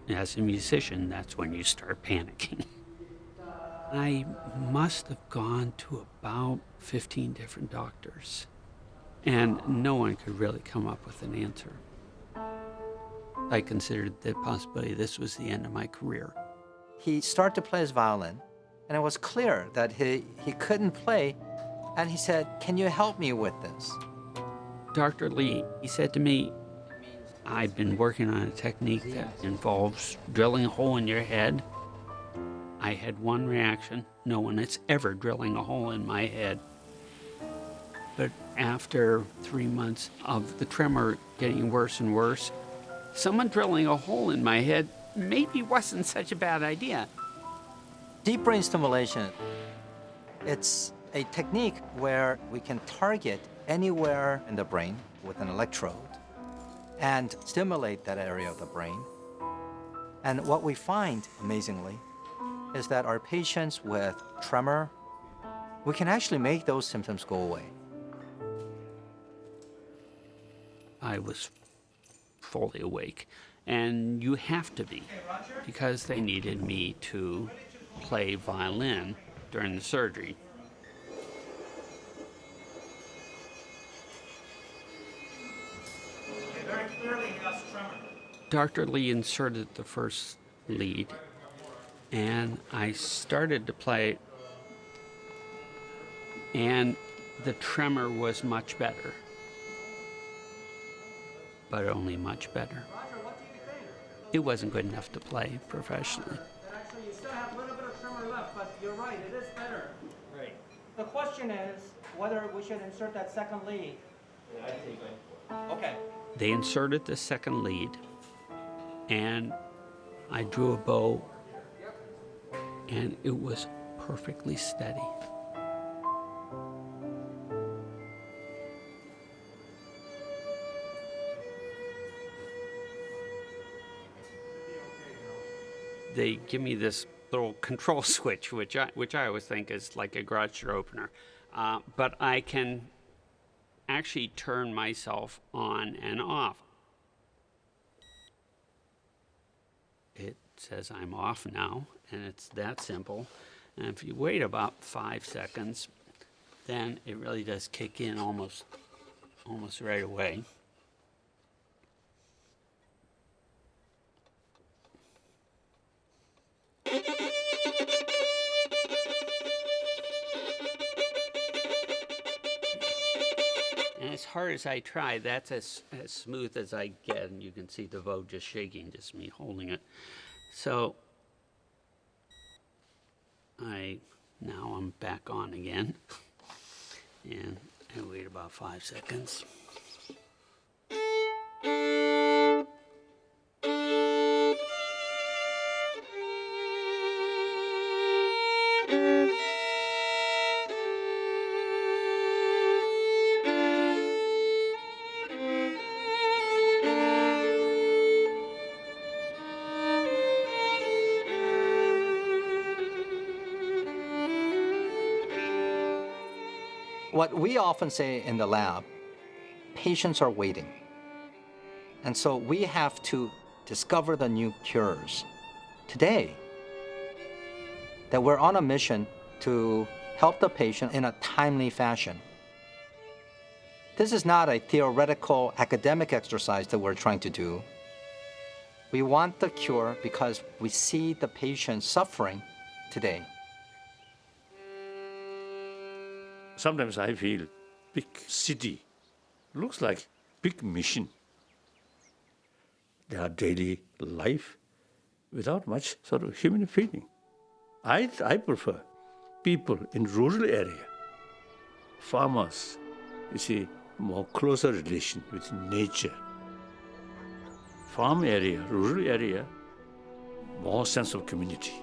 As a musician, that's when you start panicking. I must have gone to about 15 different doctors, and no one could really come up with an answer. I considered the possibility this was the end of my career. He started to play his violin, and it was clear that he couldn't play, and he said, "Can you help me with this?" Dr. Lee, he said to me, "I've been working on a technique that involves drilling a hole in your head." I had one reaction: no one is ever drilling a hole in my head. But after 3 months of the tremor getting worse and worse, someone drilling a hole in my head maybe wasn't such a bad idea. Deep brain stimulation, it's a technique where we can target anywhere in the brain with an electrode and stimulate that area of the brain. And what we find, amazingly, is that our patients with tremor, we can actually make those symptoms go away. I was fully awake, and you have to be, because they needed me to play violin during the surgery. Very clearly he has tremor. Dr. Lee inserted the first lead, and I started to play, and the tremor was much better, but only much better. It wasn't good enough to play professionally. Actually, you still have a little bit of tremor left, but you're right, it is better. Right. The question is whether we should insert that second lead. Yeah, I think okay. They inserted the second lead, and I drew a bow, and it was perfectly steady. They give me this little control switch, which I always think is like a garage door opener, but I can actually turn myself on and off. It says I'm off now, and it's that simple. And if you wait about 5 seconds, then it really does kick in almost right away. And as hard as I try, that's as smooth as I get, and you can see the bow just shaking, just me holding it. So now I'm back on again, and I wait about 5 seconds. What we often say in the lab, patients are waiting. And so we have to discover the new cures today. That we're on a mission to help the patient in a timely fashion. This is not a theoretical academic exercise that we're trying to do. We want the cure because we see the patient suffering today. Sometimes I feel big city looks like big mission. Their daily life without much sort of human feeling. I prefer people in rural area, farmers, you see, more closer relation with nature. Farm area, rural area, more sense of community.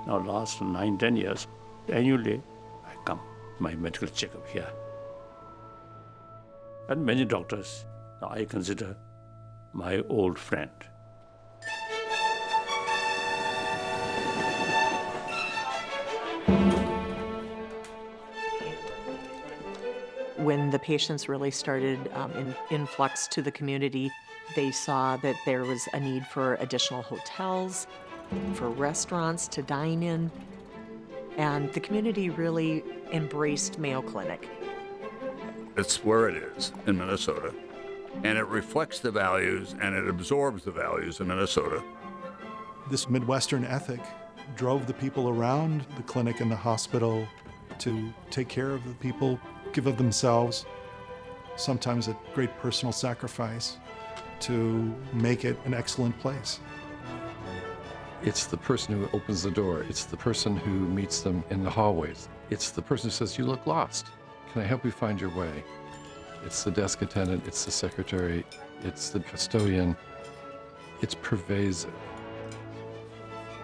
Now last 9-10 years, annually I come, my medical checkup here. And many doctors I consider my old friend. When the patients really started in influx to the community, they saw that there was a need for additional hotels. for restaurants to dine in, and the community really embraced Mayo Clinic. It's where it is in Minnesota, and it reflects the values and it absorbs the values of Minnesota. This Midwestern ethic drove the people around the clinic and the hospital to take care of the people, give of themselves, sometimes at great personal sacrifice, to make it an excellent place. It's the person who opens the door. It's the person who meets them in the hallways. It's the person who says, "You look lost. Can I help you find your way?" It's the desk attendant, it's the secretary, it's the custodian. It's pervasive.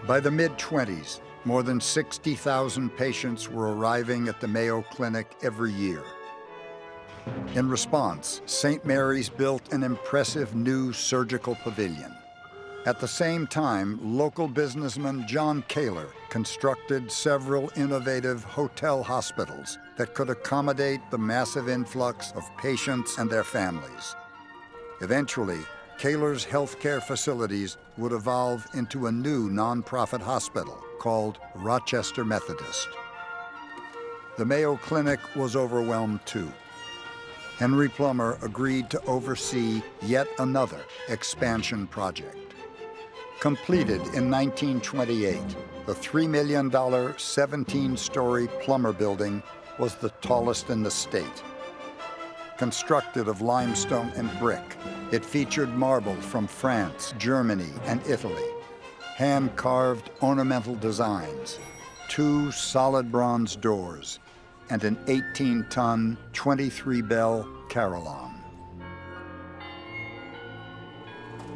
By the mid-20s, more than 60,000 patients were arriving at the Mayo Clinic every year. In response, St. Mary's built an impressive new surgical pavilion. At the same time, local businessman John Kaler constructed several innovative hotel hospitals that could accommodate the massive influx of patients and their families. Eventually, Kaler's healthcare facilities would evolve into a new nonprofit hospital called Rochester Methodist. The Mayo Clinic was overwhelmed too. Henry Plummer agreed to oversee yet another expansion project. Completed in 1928, the $3 million 17-story Plummer building was the tallest in the state. Constructed of limestone and brick, it featured marble from France, Germany, and Italy, hand-carved ornamental designs, 2 solid bronze doors, and an 18-ton, 23-bell carillon.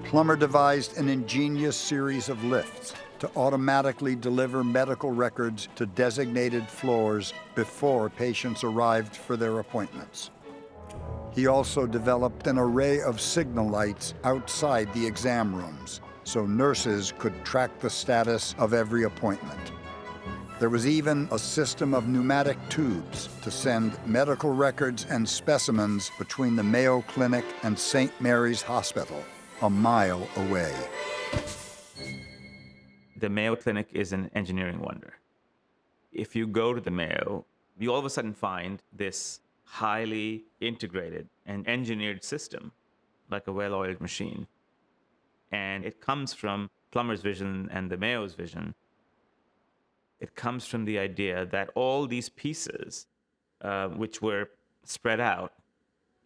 Plummer devised an ingenious series of lifts to automatically deliver medical records to designated floors before patients arrived for their appointments. He also developed an array of signal lights outside the exam rooms so nurses could track the status of every appointment. There was even a system of pneumatic tubes to send medical records and specimens between the Mayo Clinic and St. Mary's Hospital, a mile away. The Mayo Clinic is an engineering wonder. If you go to the Mayo, you all of a sudden find this highly integrated and engineered system, like a well-oiled machine. And it comes from Plummer's vision and the Mayo's vision. It comes from the idea that all these pieces, which were spread out,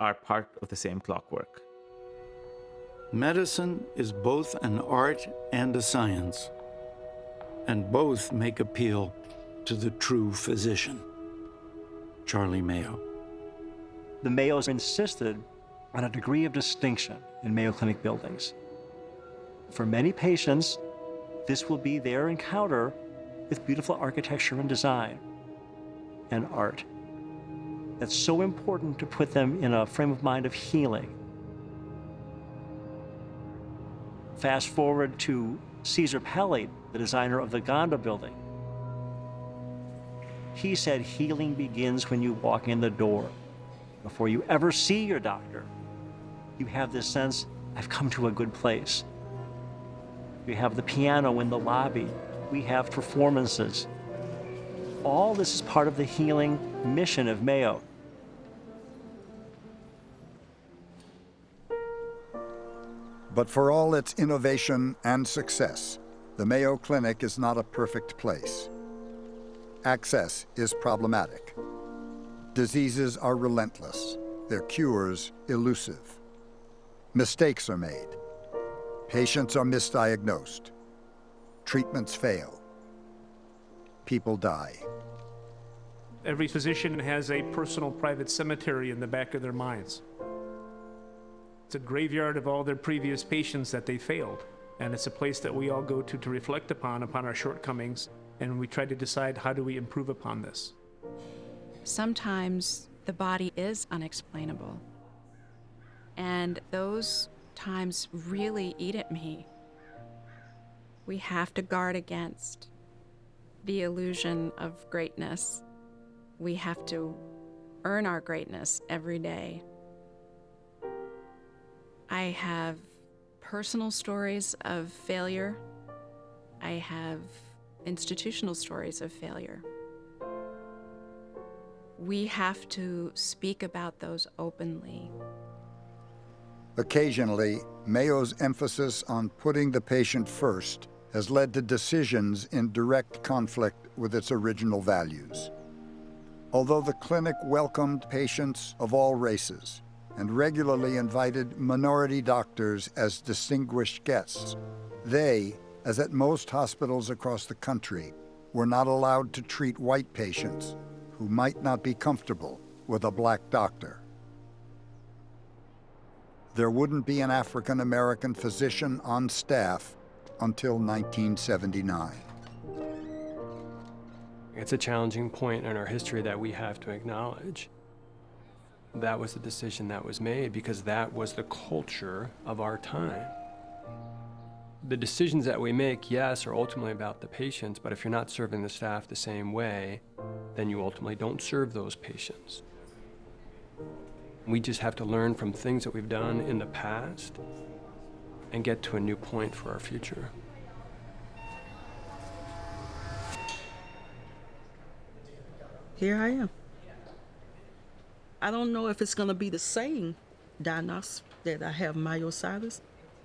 are part of the same clockwork. Medicine is both an art and a science, and both make appeal to the true physician. Charlie Mayo. The Mayos insisted on a degree of distinction in Mayo Clinic buildings. For many patients, this will be their encounter with beautiful architecture and design and art. That's so important to put them in a frame of mind of healing. Fast forward to Caesar Pelli, the designer of the Gonda building. He said healing begins when you walk in the door. Before you ever see your doctor, you have this sense, I've come to a good place. We have the piano in the lobby. We have performances. All this is part of the healing mission of Mayo. But for all its innovation and success, the Mayo Clinic is not a perfect place. Access is problematic. Diseases are relentless, their cures elusive. Mistakes are made. Patients are misdiagnosed. Treatments fail. People die. Every physician has a personal private cemetery in the back of their minds. It's a graveyard of all their previous patients that they failed. And it's a place that we all go to reflect upon our shortcomings, and we try to decide how do we improve upon this. Sometimes the body is unexplainable. And those times really eat at me. We have to guard against the illusion of greatness. We have to earn our greatness every day. I have personal stories of failure I have institutional stories of failure. We have to speak about those openly. Occasionally, Mayo's emphasis on putting the patient first has led to decisions in direct conflict with its original values. Although the clinic welcomed patients of all races and regularly invited minority doctors as distinguished guests, they, as at most hospitals across the country, were not allowed to treat white patients who might not be comfortable with a black doctor. There wouldn't be an African American physician on staff until 1979. It's a challenging point in our history that we have to acknowledge. That was the decision that was made because that was the culture of our time. The decisions that we make, yes, are ultimately about the patients, but if you're not serving the staff the same way, then you ultimately don't serve those patients. We just have to learn from things that we've done in the past and get to a new point for our future. Here I am. I don't know if it's going to be the same diagnosis that I have myositis,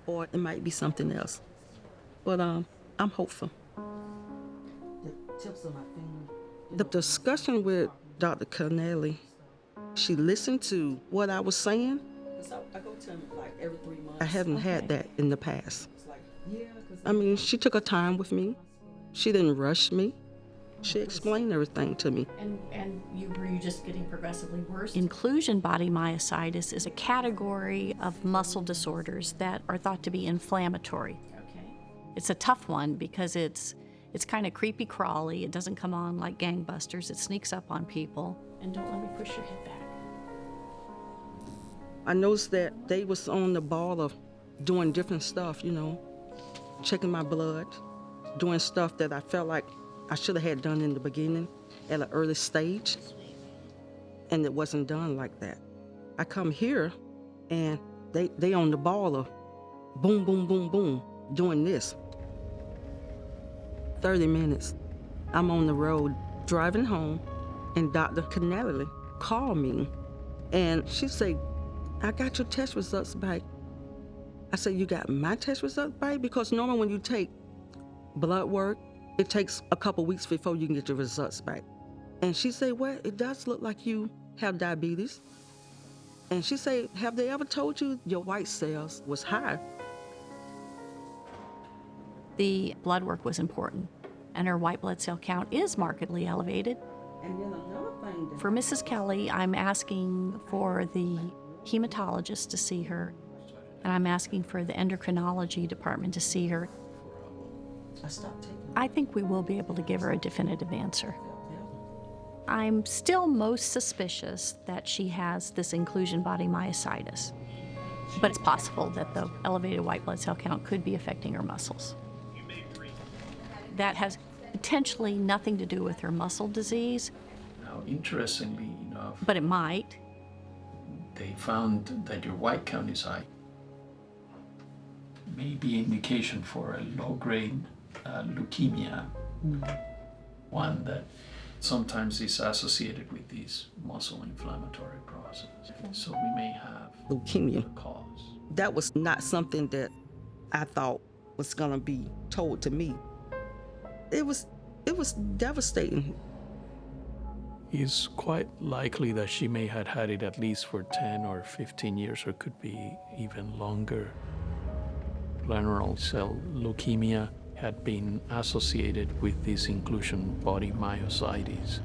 or it might be something else. But I'm hopeful. The tips of my finger. The discussion with Dr. Connelly, she listened to what I was saying. I go to him like every 3 months. I haven't had that in the past. I mean, she took her time with me. She didn't rush me. She explained everything to me. And were you just getting progressively worse? Inclusion body myositis is a category of muscle disorders that are thought to be inflammatory. Okay. It's a tough one because it's kind of creepy crawly. It doesn't come on like gangbusters. It sneaks up on people. And don't let me push your head back. I noticed that they was on the ball of doing different stuff, you know, checking my blood, doing stuff that I felt like I should have had done in the beginning at an early stage, and it wasn't done like that. I come here, and they on the ball of boom, boom, boom, boom, doing this. 30 minutes, I'm on the road driving home, and Dr. Connelly called me, and she said, I got your test results back. I said, you got my test results back? Because normally when you take blood work, it takes a couple weeks before you can get your results back. And she said, well, it does look like you have diabetes. And she said, have they ever told you your white cells was high? The blood work was important, and her white blood cell count is markedly elevated. And then another thing. For Mrs. Kelly, I'm asking for the hematologist to see her, and I'm asking for the endocrinology department to see her. I think we will be able to give her a definitive answer. I'm still most suspicious that she has this inclusion body myositis, but it's possible that the elevated white blood cell count could be affecting her muscles. That has potentially nothing to do with her muscle disease. Now, interestingly enough, but it might. They found that your white count is high. May be indication for a low-grade leukemia, one that sometimes is associated with these muscle inflammatory processes. So we may have leukemia. Cause. That was not something that I thought was gonna be told to me. It was devastating. It's quite likely that she may have had it at least for 10 or 15 years, or could be even longer. Glomerular cell leukemia had been associated with this inclusion body myositis.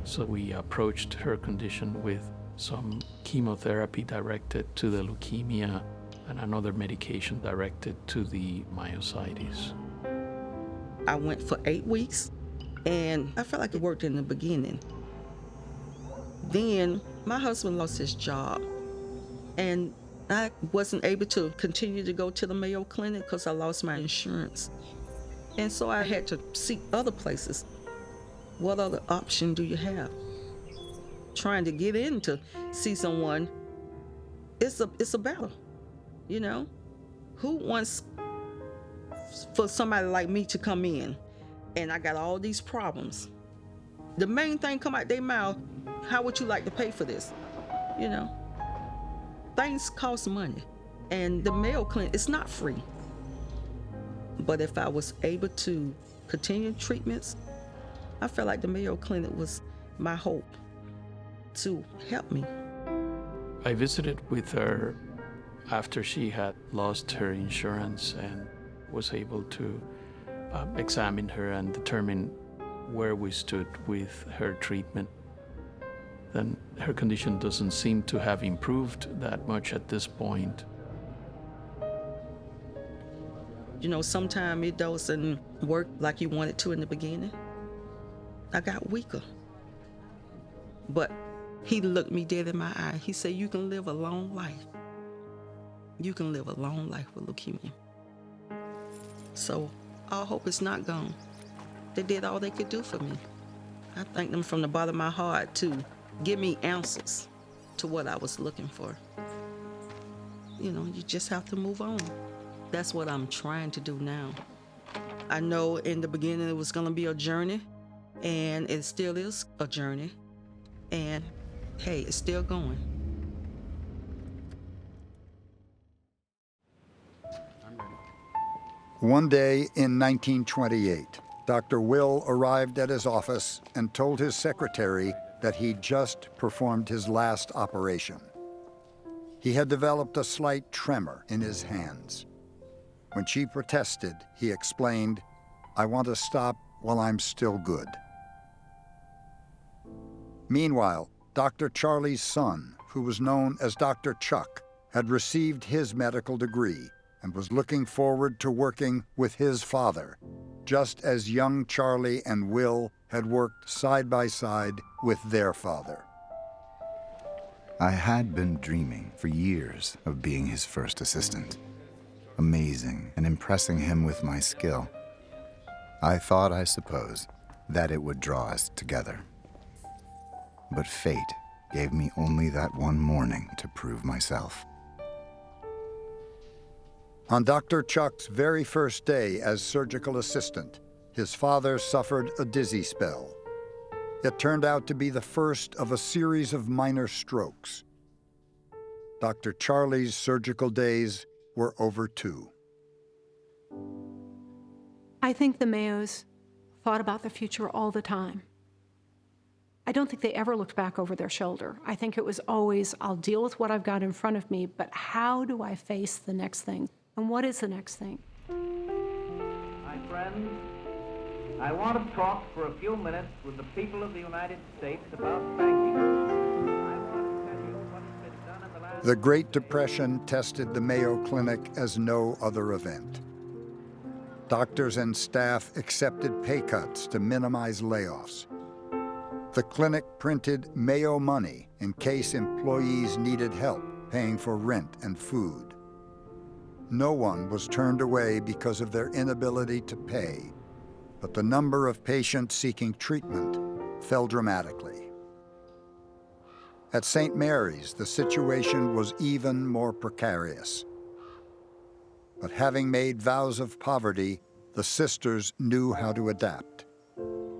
So we approached her condition with some chemotherapy directed to the leukemia and another medication directed to the myositis. I went for 8 weeks, and I felt like it worked in the beginning. Then my husband lost his job, and I wasn't able to continue to go to the Mayo Clinic because I lost my insurance. And so I had to seek other places. What other option do you have? Trying to get in to see someone, it's a battle, you know? Who wants for somebody like me to come in and I got all these problems. The main thing come out their mouth, how would you like to pay for this? You know, things cost money. And the Mayo Clinic, it's not free. But if I was able to continue treatments, I felt like the Mayo Clinic was my hope to help me. I visited with her after she had lost her insurance and was able to examine her and determine where we stood with her treatment. Then her condition doesn't seem to have improved that much at this point. You know, sometimes it doesn't work like you want it to in the beginning. I got weaker. But he looked me dead in my eye. He said, you can live a long life. You can live a long life with leukemia. So I hope it's not gone. They did all they could do for me. I thank them from the bottom of my heart to give me answers to what I was looking for. You know, you just have to move on. That's what I'm trying to do now. I know in the beginning it was gonna be a journey, and it still is a journey. And hey, it's still going. One day in 1928, Dr. Will arrived at his office and told his secretary that he'd just performed his last operation. He had developed a slight tremor in his hands. When she protested, he explained, "I want to stop while I'm still good." Meanwhile, Dr. Charlie's son, who was known as Dr. Chuck, had received his medical degree and was looking forward to working with his father, just as young Charlie and Will had worked side by side with their father. I had been dreaming for years of being his first assistant, amazing and impressing him with my skill. I thought, I suppose, that it would draw us together. But fate gave me only that one morning to prove myself. On Dr. Chuck's very first day as surgical assistant, his father suffered a dizzy spell. It turned out to be the first of a series of minor strokes. Dr. Charlie's surgical days were over too. I think the Mayos thought about the future all the time. I don't think they ever looked back over their shoulder. I think it was always, I'll deal with what I've got in front of me, but how do I face the next thing? And what is the next thing? My friends, I want to talk for a few minutes with the people of the United States about banking. I want to tell you what has been done in the last... The Great Depression tested the Mayo Clinic as no other event. Doctors and staff accepted pay cuts to minimize layoffs. The clinic printed Mayo money in case employees needed help paying for rent and food. No one was turned away because of their inability to pay, but the number of patients seeking treatment fell dramatically. At St. Mary's, the situation was even more precarious. But having made vows of poverty, the sisters knew how to adapt.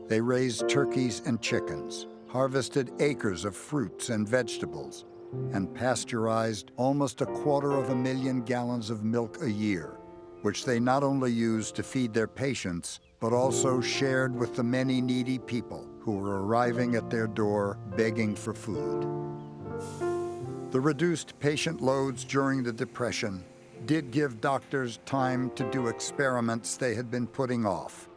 They raised turkeys and chickens, harvested acres of fruits and vegetables, and pasteurized almost 250,000 gallons of milk a year, which they not only used to feed their patients, but also shared with the many needy people who were arriving at their door begging for food. The reduced patient loads during the Depression did give doctors time to do experiments they had been putting off.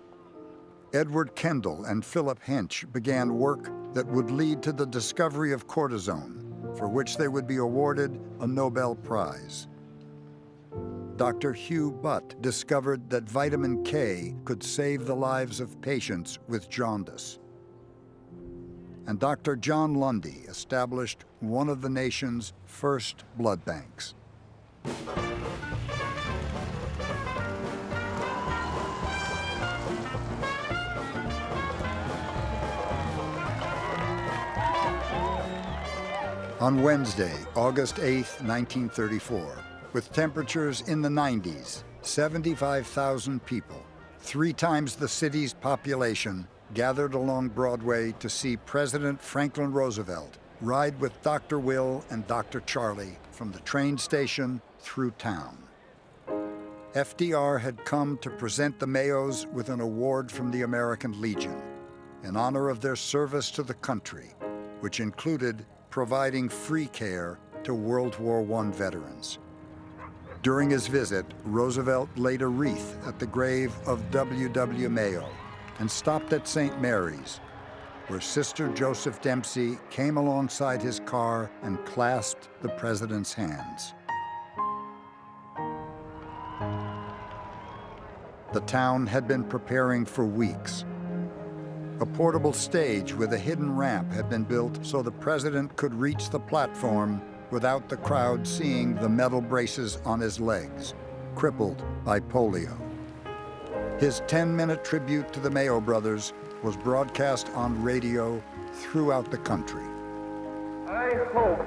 Edward Kendall and Philip Hench began work that would lead to the discovery of cortisone, for which they would be awarded a Nobel Prize. Dr. Hugh Butt discovered that vitamin K could save the lives of patients with jaundice. And Dr. John Lundy established one of the nation's first blood banks. On Wednesday, August 8, 1934, with temperatures in the 90s, 75,000 people, 3 times the city's population, gathered along Broadway to see President Franklin Roosevelt ride with Dr. Will and Dr. Charlie from the train station through town. FDR had come to present the Mayos with an award from the American Legion in honor of their service to the country, which included providing free care to World War I veterans. During his visit, Roosevelt laid a wreath at the grave of W.W. Mayo and stopped at St. Mary's, where Sister Joseph Dempsey came alongside his car and clasped the president's hands. The town had been preparing for weeks. A portable stage with a hidden ramp had been built so the president could reach the platform without the crowd seeing the metal braces on his legs, crippled by polio. His 10-minute tribute to the Mayo brothers was broadcast on radio throughout the country. I hope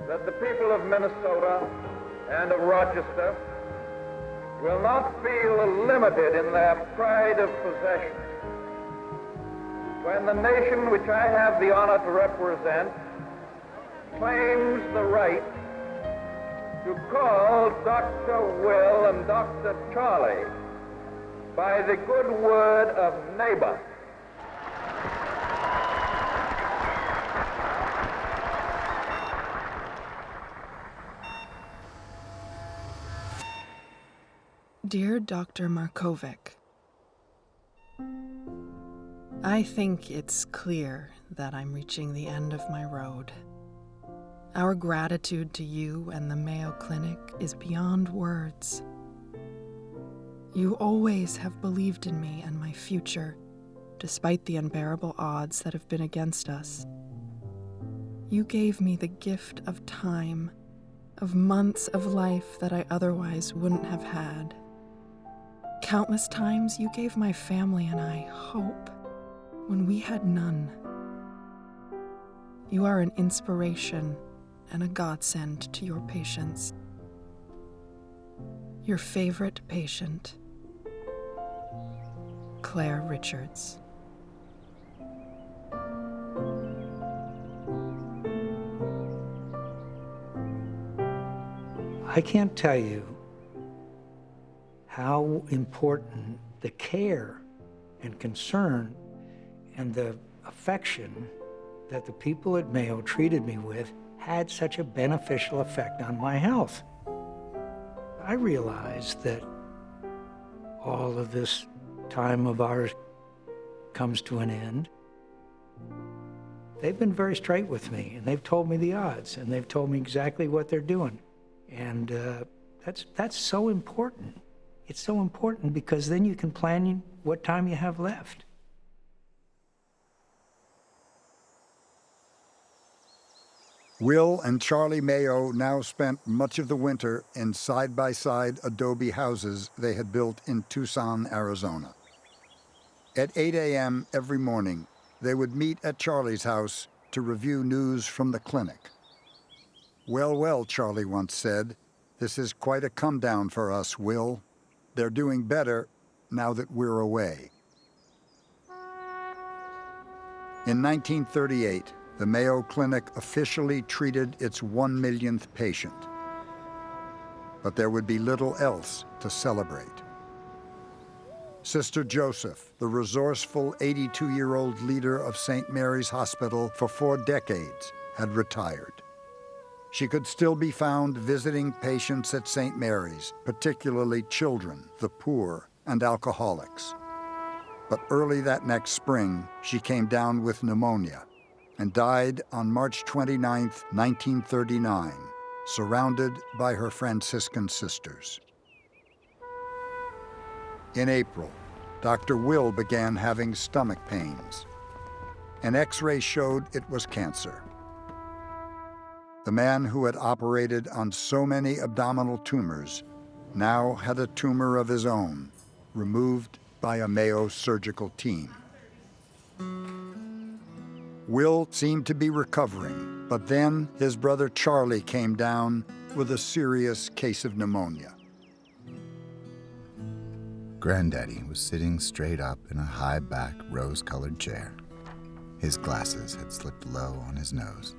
that the people of Minnesota and of Rochester will not feel limited in their pride of possession when the nation which I have the honor to represent claims the right to call Dr. Will and Dr. Charlie by the good word of neighbor. Dear Dr. Markovic, I think it's clear that I'm reaching the end of my road. Our gratitude to you and the Mayo Clinic is beyond words. You always have believed in me and my future, despite the unbearable odds that have been against us. You gave me the gift of time, of months of life that I otherwise wouldn't have had. Countless times you gave my family and I hope when we had none. You are an inspiration and a godsend to your patients. Your favorite patient, Claire Richards. I can't tell you how important the care and concern and the affection that the people at Mayo treated me with had such a beneficial effect on my health. I realized that all of this time of ours comes to an end. They've been very straight with me, and they've told me the odds, and they've told me exactly what they're doing. And that's so important. It's so important because then you can plan what time you have left. Will and Charlie Mayo now spent much of the winter in side-by-side adobe houses they had built in Tucson, Arizona. At 8 a.m. every morning, they would meet at Charlie's house to review news from the clinic. Well, Charlie once said, "This is quite a come-down for us, Will. They're doing better now that we're away." In 1938, the Mayo Clinic officially treated its 1 millionth patient. But there would be little else to celebrate. Sister Joseph, the resourceful 82-year-old leader of St. Mary's Hospital for 4 decades, had retired. She could still be found visiting patients at St. Mary's, particularly children, the poor, and alcoholics. But early that next spring, she came down with pneumonia and died on March 29, 1939, surrounded by her Franciscan sisters. In April, Dr. Will began having stomach pains. An X-ray showed it was cancer. The man who had operated on so many abdominal tumors now had a tumor of his own, removed by a Mayo surgical team. Will seemed to be recovering, but then his brother Charlie came down with a serious case of pneumonia. Granddaddy was sitting straight up in a high-back, rose-colored chair. His glasses had slipped low on his nose,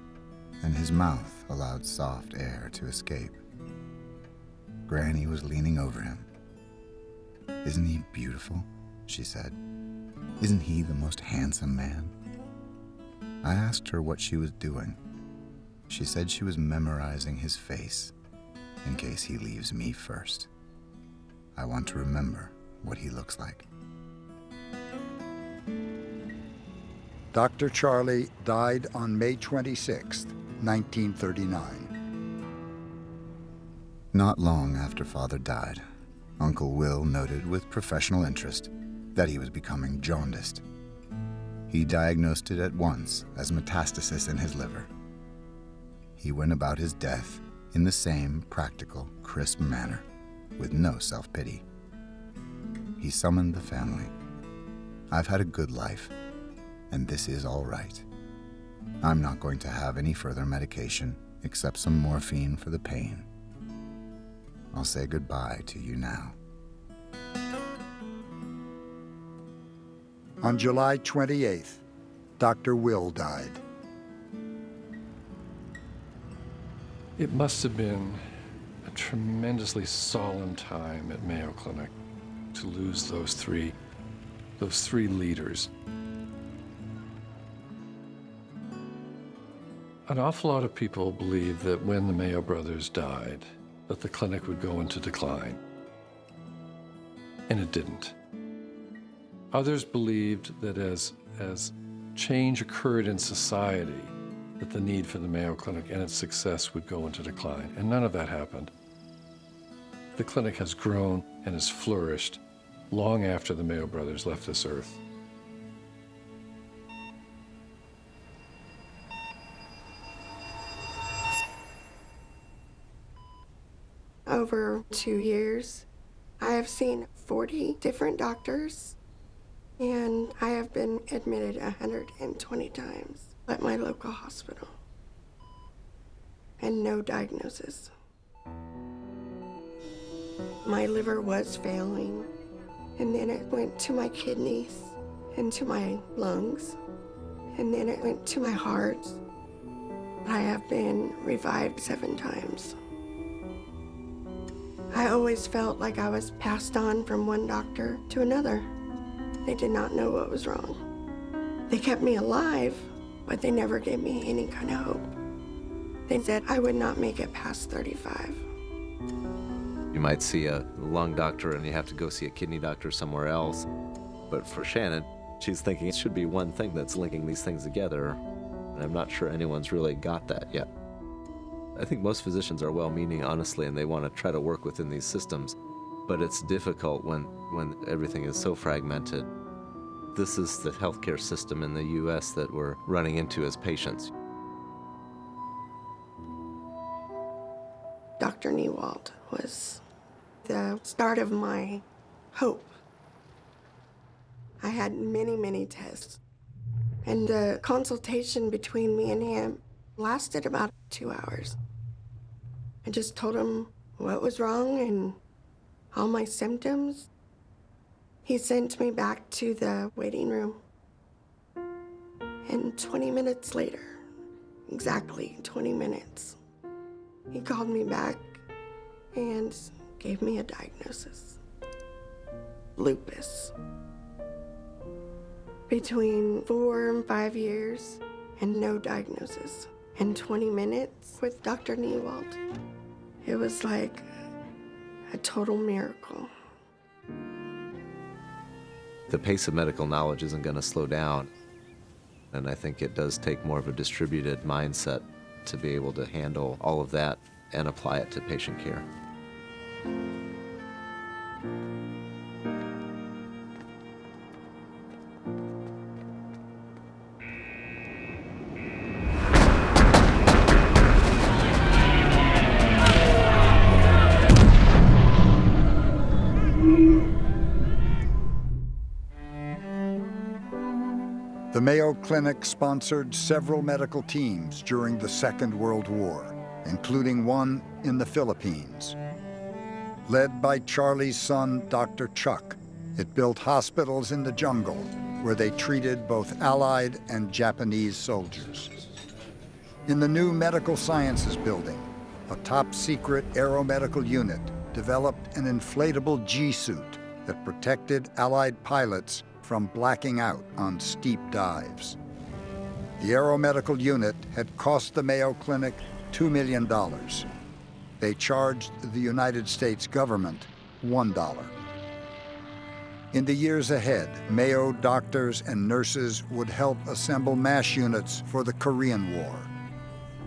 and his mouth allowed soft air to escape. Granny was leaning over him. "Isn't he beautiful?" she said. "Isn't he the most handsome man?" I asked her what she was doing. She said she was memorizing his face in case he leaves me first. I want to remember what he looks like. Dr. Charlie died on May 26, 1939. Not long after Father died, Uncle Will noted with professional interest that he was becoming jaundiced. He diagnosed it at once as metastasis in his liver. He went about his death in the same practical, crisp manner, with no self-pity. He summoned the family. "I've had a good life, and this is all right. I'm not going to have any further medication except some morphine for the pain. I'll say goodbye to you now." On July 28th, Dr. Will died. It must have been a tremendously solemn time at Mayo Clinic to lose those three leaders. An awful lot of people believed that when the Mayo brothers died, that the clinic would go into decline. And it didn't. Others believed that as change occurred in society, that the need for the Mayo Clinic and its success would go into decline, and none of that happened. The clinic has grown and has flourished long after the Mayo brothers left this earth. Over 2 years, I have seen 40 different doctors, and I have been admitted 120 times at my local hospital, and no diagnosis. My liver was failing, and then it went to my kidneys and to my lungs, and then it went to my heart. I have been revived 7 times. I always felt like I was passed on from one doctor to another. They did not know what was wrong. They kept me alive, but they never gave me any kind of hope. They said I would not make it past 35. You might see a lung doctor and you have to go see a kidney doctor somewhere else. But for Shannon, she's thinking it should be one thing that's linking these things together. And I'm not sure anyone's really got that yet. I think most physicians are well-meaning, honestly, and they want to try to work within these systems. But it's difficult when everything is so fragmented. This is the healthcare system in the U.S. that we're running into as patients. Dr. Niewald was the start of my hope. I had many, many tests, and the consultation between me and him lasted about 2 hours. I just told him what was wrong and all my symptoms. He sent me back to the waiting room. And 20 minutes later, exactly 20 minutes, he called me back and gave me a diagnosis. Lupus. Between 4 and 5 years and no diagnosis. And 20 minutes with Dr. Niewald. It was like a total miracle. The pace of medical knowledge isn't going to slow down. And I think it does take more of a distributed mindset to be able to handle all of that and apply it to patient care. The Mayo Clinic sponsored several medical teams during the Second World War, including one in the Philippines. Led by Charlie's son, Dr. Chuck, It built hospitals in the jungle where they treated both Allied and Japanese soldiers. In the new Medical Sciences Building, a top-secret aeromedical unit developed an inflatable G-suit that protected Allied pilots from blacking out on steep dives. The aeromedical unit had cost the Mayo Clinic $2 million. They charged the United States government $1. In the years ahead, Mayo doctors and nurses would help assemble MASH units for the Korean War,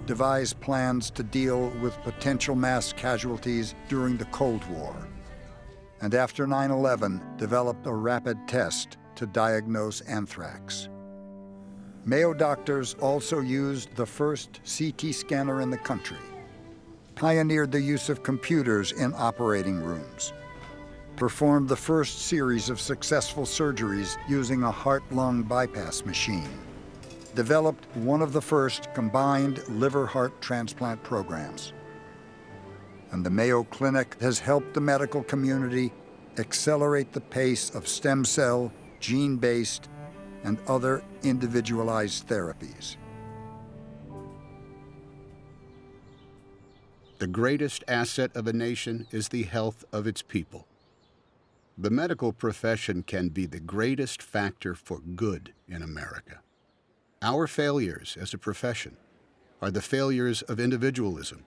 devise plans to deal with potential mass casualties during the Cold War, and after 9/11, developed a rapid test to diagnose anthrax. Mayo doctors also used the first CT scanner in the country, pioneered the use of computers in operating rooms, performed the first series of successful surgeries using a heart-lung bypass machine, developed one of the first combined liver-heart transplant programs. And the Mayo Clinic has helped the medical community accelerate the pace of stem cell, gene-based, and other individualized therapies. The greatest asset of a nation is the health of its people. The medical profession can be the greatest factor for good in America. Our failures as a profession are the failures of individualism,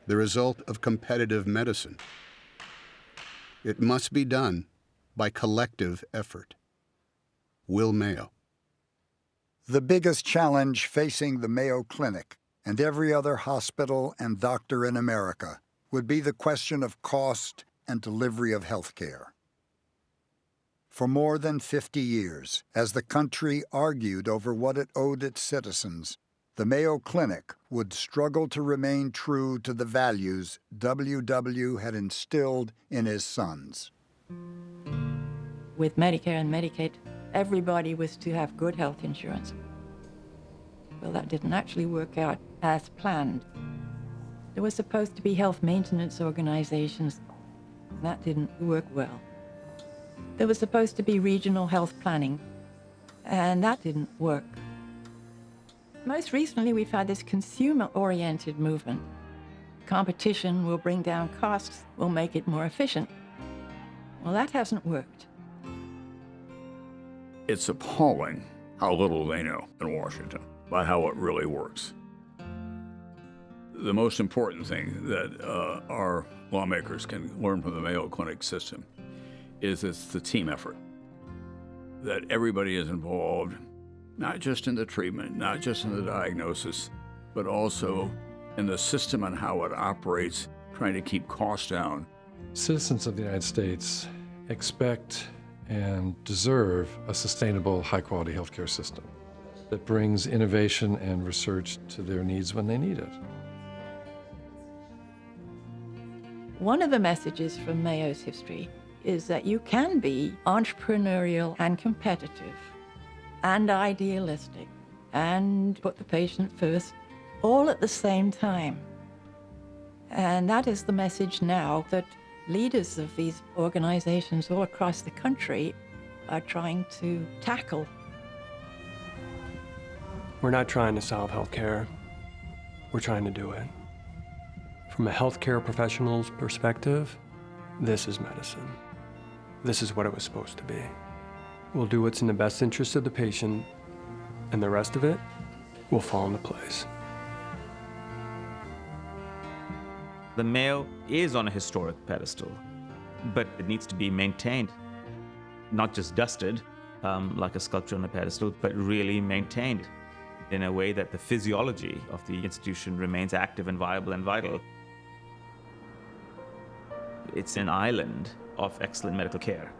the result of competitive medicine. It must be done by collective effort. Will Mayo. The biggest challenge facing the Mayo Clinic and every other hospital and doctor in America would be the question of cost and delivery of health care. For more than 50 years, as the country argued over what it owed its citizens, the Mayo Clinic would struggle to remain true to the values W.W. had instilled in his sons. With Medicare and Medicaid, everybody was to have good health insurance. Well, that didn't actually work out as planned. There were supposed to be health maintenance organizations. That didn't work well. There was supposed to be regional health planning, and that didn't work. Most recently, we've had this consumer-oriented movement. Competition will bring down costs, will make it more efficient. Well, that hasn't worked. It's appalling how little they know in Washington about how it really works. The most important thing that our lawmakers can learn from the Mayo Clinic system is it's the team effort. That everybody is involved, not just in the treatment, not just in the diagnosis, but also in the system and how it operates, trying to keep costs down. Citizens of the United States expect and deserve a sustainable, high-quality healthcare system that brings innovation and research to their needs when they need it. One of the messages from Mayo's history is that you can be entrepreneurial and competitive and idealistic and put the patient first, all at the same time. And that is the message now that leaders of these organizations all across the country are trying to tackle. We're not trying to solve healthcare. We're trying to do it. From a healthcare professional's perspective, this is medicine. This is what it was supposed to be. We'll do what's in the best interest of the patient, and the rest of it will fall into place. The Mayo is on a historic pedestal, but it needs to be maintained, not just dusted like a sculpture on a pedestal, but really maintained in a way that the physiology of the institution remains active and viable and vital. It's an island of excellent medical care,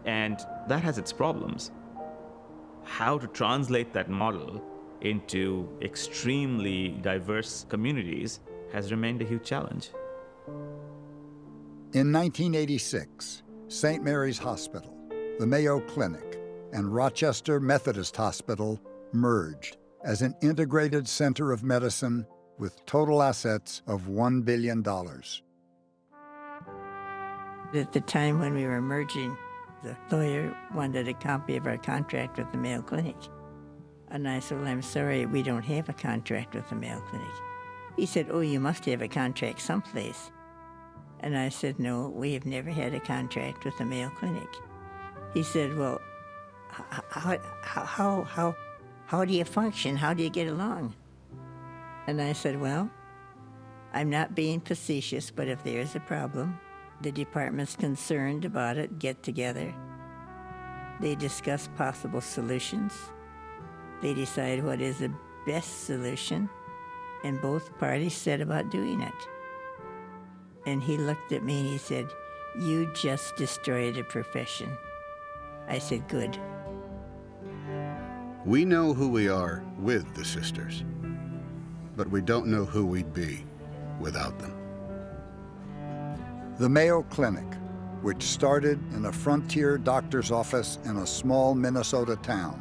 and that has its problems. How to translate that model into extremely diverse communities has remained a huge challenge. In 1986, St. Mary's Hospital, the Mayo Clinic, and Rochester Methodist Hospital merged as an integrated center of medicine with total assets of $1 billion. At the time when we were merging, The lawyer wanted a copy of our contract with the Mayo Clinic. And I said, well, I'm sorry, we don't have a contract with the Mayo Clinic. He said, oh, you must have a contract someplace. And I said, no, we have never had a contract with the Mayo Clinic. He said, well, how do you function? How do you get along? And I said, well, I'm not being facetious, but if there's a problem, the departments concerned about it get together. They discuss possible solutions. They decide what is the best solution, and both parties set about doing it. And he looked at me and he said, you just destroyed a profession. I said, good. We know who we are with the sisters, but we don't know who we'd be without them. The Mayo Clinic, which started in a frontier doctor's office in a small Minnesota town,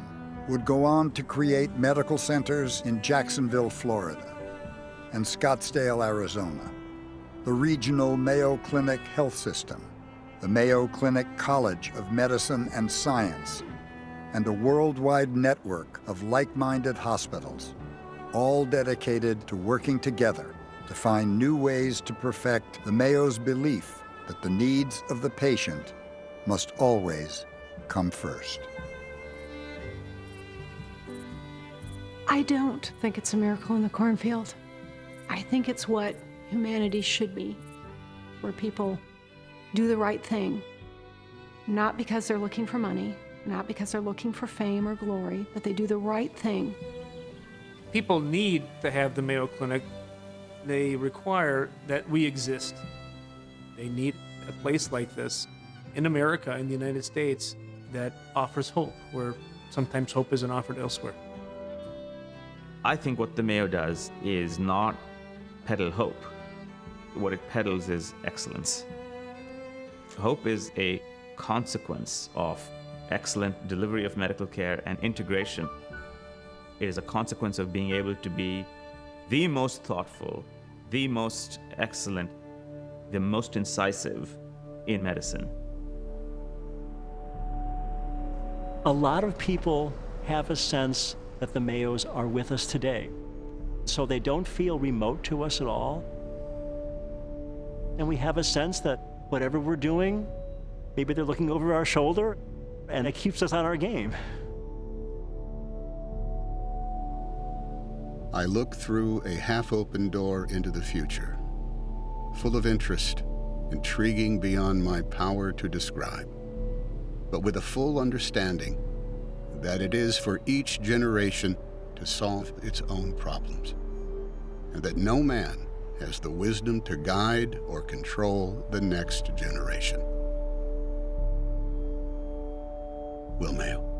would go on to create medical centers in Jacksonville, Florida, and Scottsdale, Arizona, the regional Mayo Clinic Health System, the Mayo Clinic College of Medicine and Science, and a worldwide network of like-minded hospitals, all dedicated to working together to find new ways to perfect the Mayo's belief that the needs of the patient must always come first. I don't think it's a miracle in the cornfield. I think it's what humanity should be, where people do the right thing, not because they're looking for money, not because they're looking for fame or glory, but they do the right thing. People need to have the Mayo Clinic. They require that we exist. They need a place like this in America, in the United States, that offers hope, where sometimes hope isn't offered elsewhere. I think what the Mayo does is not peddle hope. What it peddles is excellence. Hope is a consequence of excellent delivery of medical care and integration. It is a consequence of being able to be the most thoughtful, the most excellent, the most incisive in medicine. A lot of people have a sense that the Mayos are with us today, so they don't feel remote to us at all. And we have a sense that whatever we're doing, maybe they're looking over our shoulder, and it keeps us on our game. I look through a half-open door into the future, full of interest, intriguing beyond my power to describe, but with a full understanding that it is for each generation to solve its own problems, and that no man has the wisdom to guide or control the next generation. Will Mayo.